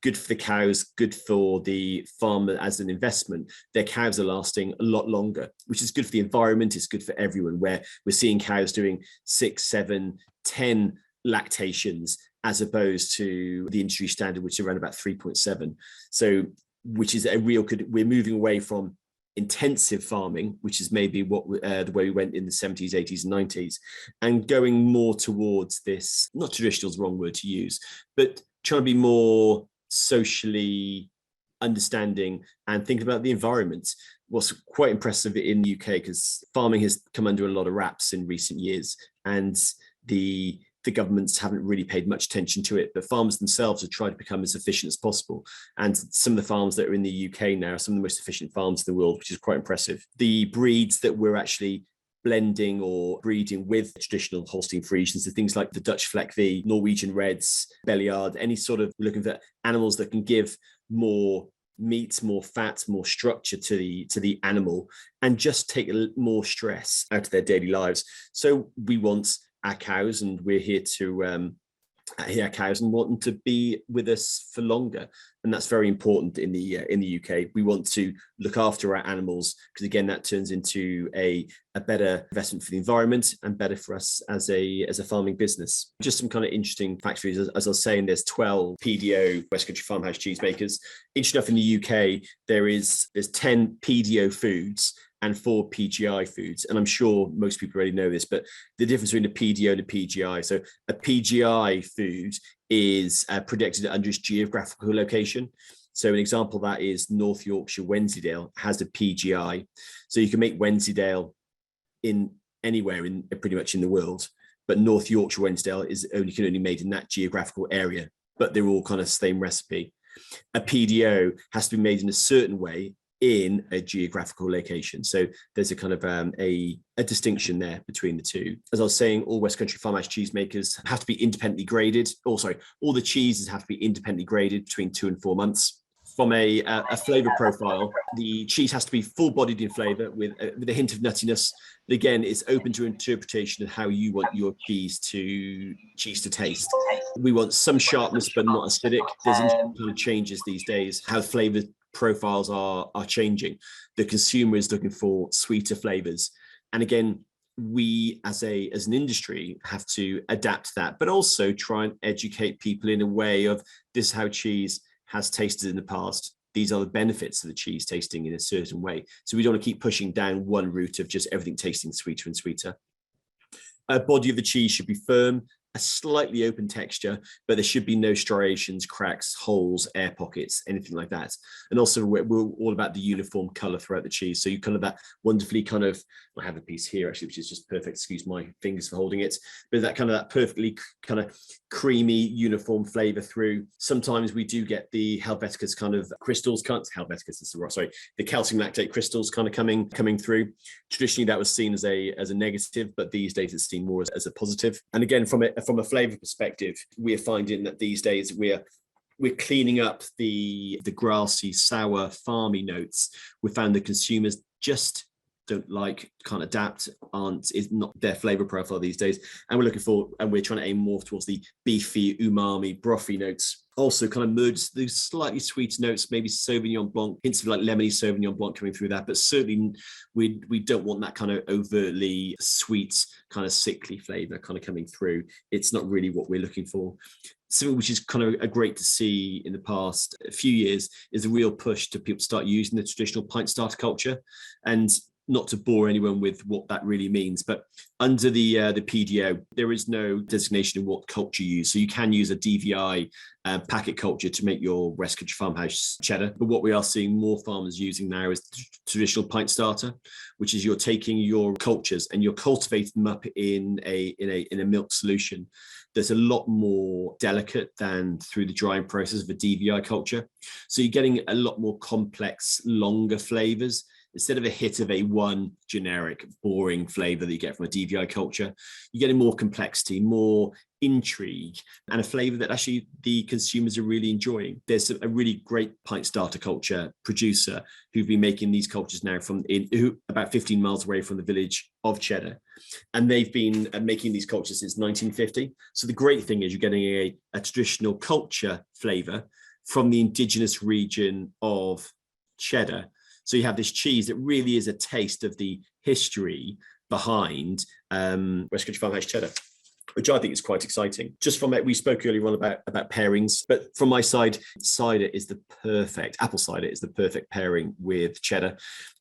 good for the cows, good for the farmer as an investment. Their cows are lasting a lot longer, which is good for the environment. It's good for everyone, where we're seeing cows doing 6, 7, 10 lactations as opposed to the industry standard, which is around about 3.7. So, which is a real good, we're moving away from intensive farming, which is maybe what the way we went in the 70s, 80s, and 90s, and going more towards this, not traditional is the wrong word to use, but trying to be more socially understanding and thinking about the environment. What's quite impressive in the UK, because farming has come under a lot of wraps in recent years, and the governments haven't really paid much attention to it, but farmers themselves have tried to become as efficient as possible. And some of the farms that are in the UK now are some of the most efficient farms in the world, which is quite impressive. The breeds that we're actually blending or breeding with traditional Holstein Friesians are things like the Dutch Fleck V, Norwegian Reds, Belliard, any sort of, looking for animals that can give more meat, more fat, more structure to the animal, and just take more stress out of their daily lives. So we want our cows, and we're here to hear our cows and want them to be with us for longer, and that's very important in the UK. We want to look after our animals, because again, that turns into a better investment for the environment and better for us as a farming business. Just some kind of interesting facts. As I was saying, there's 12 PDO West Country Farmhouse cheesemakers. Interesting enough, in the UK, there's 10 PDO foods and 4 PGI foods. And I'm sure most people already know this, but the difference between a PDO and a PGI. So a PGI food is protected under its geographical location. So an example of that is North Yorkshire Wensleydale has a PGI. So you can make Wensleydale in anywhere in pretty much in the world, but North Yorkshire Wensleydale can only made in that geographical area, but they're all kind of same recipe. A PDO has to be made in a certain way in a geographical location. So there's a kind of a distinction there between the two. As I was saying, all West Country Farmhouse cheesemakers have to be independently graded. Also, all the cheeses have to be independently graded between 2 and 4 months. From a flavor profile, the cheese has to be full-bodied in flavor with a hint of nuttiness. But again, it's open to interpretation of how you want your cheese to taste. We want some sharpness, but not acidic. There's interesting kind of changes these days, how flavor profiles are changing. The consumer is looking for sweeter flavors, and again, we as an industry have to adapt that, but also try and educate people in a way of, this is how cheese has tasted in the past, these are the benefits of the cheese tasting in a certain way. So we don't want to keep pushing down one route of just everything tasting sweeter and sweeter. A body of the cheese should be firm, a slightly open texture, but there should be no striations, cracks, holes, air pockets, anything like that. And also we're all about the uniform color throughout the cheese. So you kind of that wonderfully kind of, I have a piece here actually, which is just perfect. Excuse my fingers for holding it, but that perfectly kind of creamy uniform flavor through. Sometimes we do get the Helveticus kind of crystals, the calcium lactate crystals kind of coming through. Traditionally that was seen as a negative, but these days it's seen more as a positive. And again, from a flavor perspective, we're finding that these days we're cleaning up the grassy, sour, farmy notes. We found that consumers just can't adapt, is not their flavor profile these days. And we're trying to aim more towards the beefy, umami, brothy notes. Also kind of merge these slightly sweet notes, maybe Sauvignon Blanc, hints of like lemony Sauvignon Blanc coming through that, but certainly we don't want that kind of overtly sweet, kind of sickly flavor kind of coming through. It's not really what we're looking for. Something which is kind of great to see in the past few years is a real push to people start using the traditional pint starter culture. And not to bore anyone with what that really means, but under the PDO, there is no designation of what culture you use. So you can use a DVI packet culture to make your West Country Farmhouse cheddar. But what we are seeing more farmers using now is the traditional pint starter, which is you're taking your cultures and you're cultivating them up in a milk solution that's a lot more delicate than through the drying process of a DVI culture. So you're getting a lot more complex, longer flavors. Instead of a hit of a one generic, boring flavor that you get from a DVI culture, you're getting more complexity, more intrigue, and a flavor that actually the consumers are really enjoying. There's a really great pint starter culture producer who've been making these cultures now about 15 miles away from the village of Cheddar. And they've been making these cultures since 1950. So the great thing is you're getting a traditional culture flavor, from the indigenous region of Cheddar. So you have this cheese that really is a taste of the history behind West Country Farmhouse Cheddar, which I think is quite exciting. Just from it, we spoke earlier on about pairings, but from my side, apple cider is the perfect pairing with cheddar.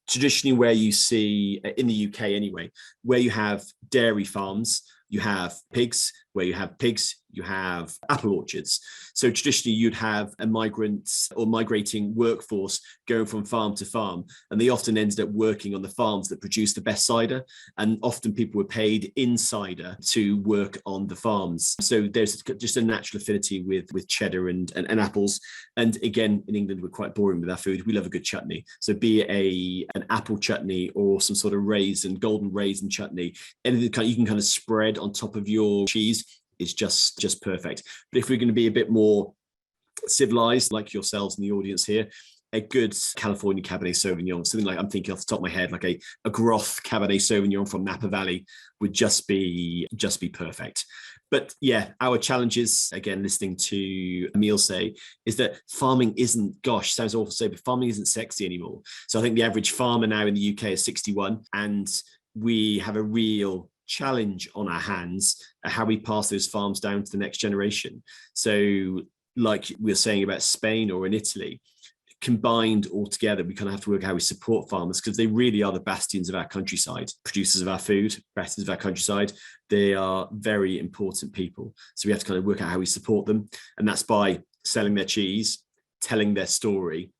Traditionally, where you see, in the UK anyway, where you have dairy farms, you have pigs. Where you have pigs, you have apple orchards. So traditionally, you'd have a migrating workforce going from farm to farm, and they often ended up working on the farms that produce the best cider. And often people were paid in cider to work on the farms. So there's just a natural affinity with cheddar and apples. And again, in England, we're quite boring with our food. We love a good chutney. So be it an apple chutney or some sort of golden raisin chutney, anything you can kind of spread on top of your cheese is just perfect. But if we're going to be a bit more civilized, like yourselves in the audience here, a good California Cabernet Sauvignon, something like, I'm thinking off the top of my head, like a Groth Cabernet Sauvignon from Napa Valley would just be perfect. But yeah, our challenges, again, listening to Emil say, is that farming isn't, gosh, sounds awful to say, but farming isn't sexy anymore. So I think the average farmer now in the UK is 61, and we have a real challenge on our hands how we pass those farms down to the next generation. So like we were saying about Spain or in Italy, combined all together, we kind of have to work out how we support farmers, because they really are the bastions of our countryside, producers of our food, bastions of our countryside. They are very important people. So we have to kind of work out how we support them. And that's by selling their cheese, telling their story,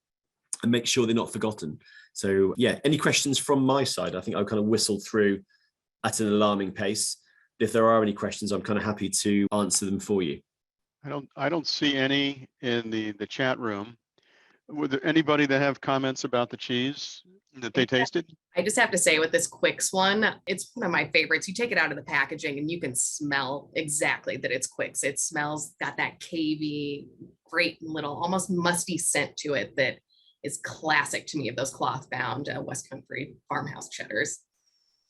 and make sure they're not forgotten. So yeah, any questions from my side? I think I've kind of whistled through at an alarming pace. If there are any questions, I'm kind of happy to answer them for you. I don't see any in the chat room. Were there anybody that have comments about the cheese that they tasted? I just have to say with this Quicks one, it's one of my favorites. You take it out of the packaging and you can smell exactly that it's Quicks. It smells, got that cavey, great little, almost musty scent to it that is classic to me of those cloth bound West Country Farmhouse cheddars.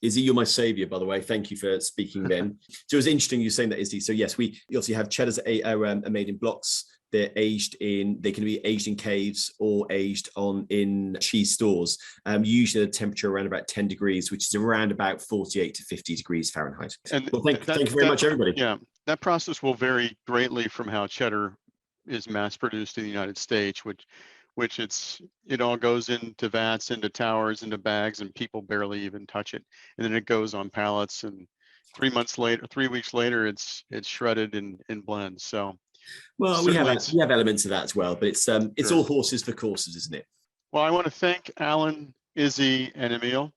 Izzy, you're my savior, by the way. Thank you for speaking then. So it was interesting you saying that, Izzy. So yes, we obviously have cheddars are made in blocks. They can be aged in caves or aged in cheese stores. Usually the temperature around about 10 degrees, which is around about 48 to 50 degrees Fahrenheit. And well, thank you very much, everybody. Yeah, that process will vary greatly from how cheddar is mass produced in the United States, which it all goes into vats, into towers, into bags, and people barely even touch it. And then it goes on pallets, and 3 weeks later, it's shredded in blends. So, well, we have elements of that as well, but it's Sure. all horses for courses, isn't it? Well, I want to thank Alan, Izzy, and Emil.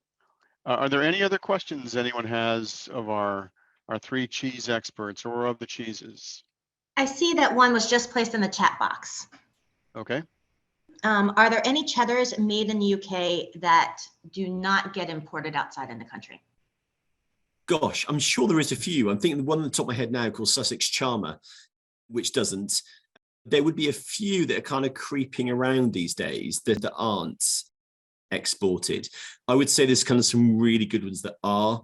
Are there any other questions anyone has of our three cheese experts or of the cheeses? I see that one was just placed in the chat box. Okay. Are there any cheddars made in the UK that do not get imported outside in the country? Gosh, I'm sure there is a few. I'm thinking the one on the top of my head now called Sussex Charmer, which doesn't. There would be a few that are kind of creeping around these days that aren't exported. I would say there's kind of some really good ones that are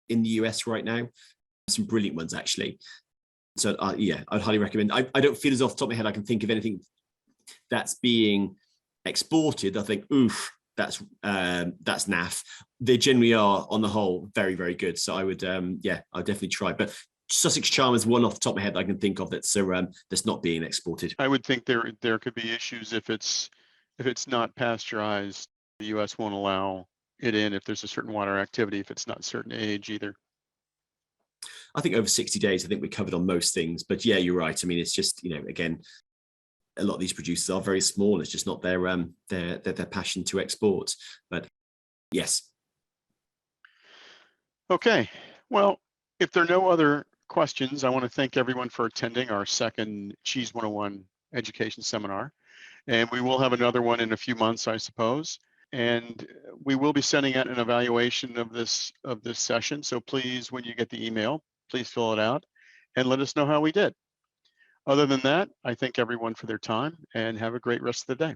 in the US right now. Some brilliant ones, actually. So yeah, I'd highly recommend. I don't feel as off the top of my head I can think of anything that's being exported. I think, oof, that's naff. They generally are, on the whole, very, very good. So I would, I'd definitely try. But Sussex Charmer is one off the top of my head I can think of that's not being exported. I would think there could be issues if it's not pasteurized. The U.S. won't allow it in if there's a certain water activity, if it's not a certain age either. I think over 60 days, I think we're covered on most things. But yeah, you're right. I mean, it's just, again, a lot of these producers are very small. It's just not their passion to export. But yes. Okay. Well, if there are no other questions, I want to thank everyone for attending our second Cheese 101 education seminar. And we will have another one in a few months, I suppose. And we will be sending out an evaluation of this session. So please, when you get the email, please fill it out and let us know how we did. Other than that, I thank everyone for their time and have a great rest of the day.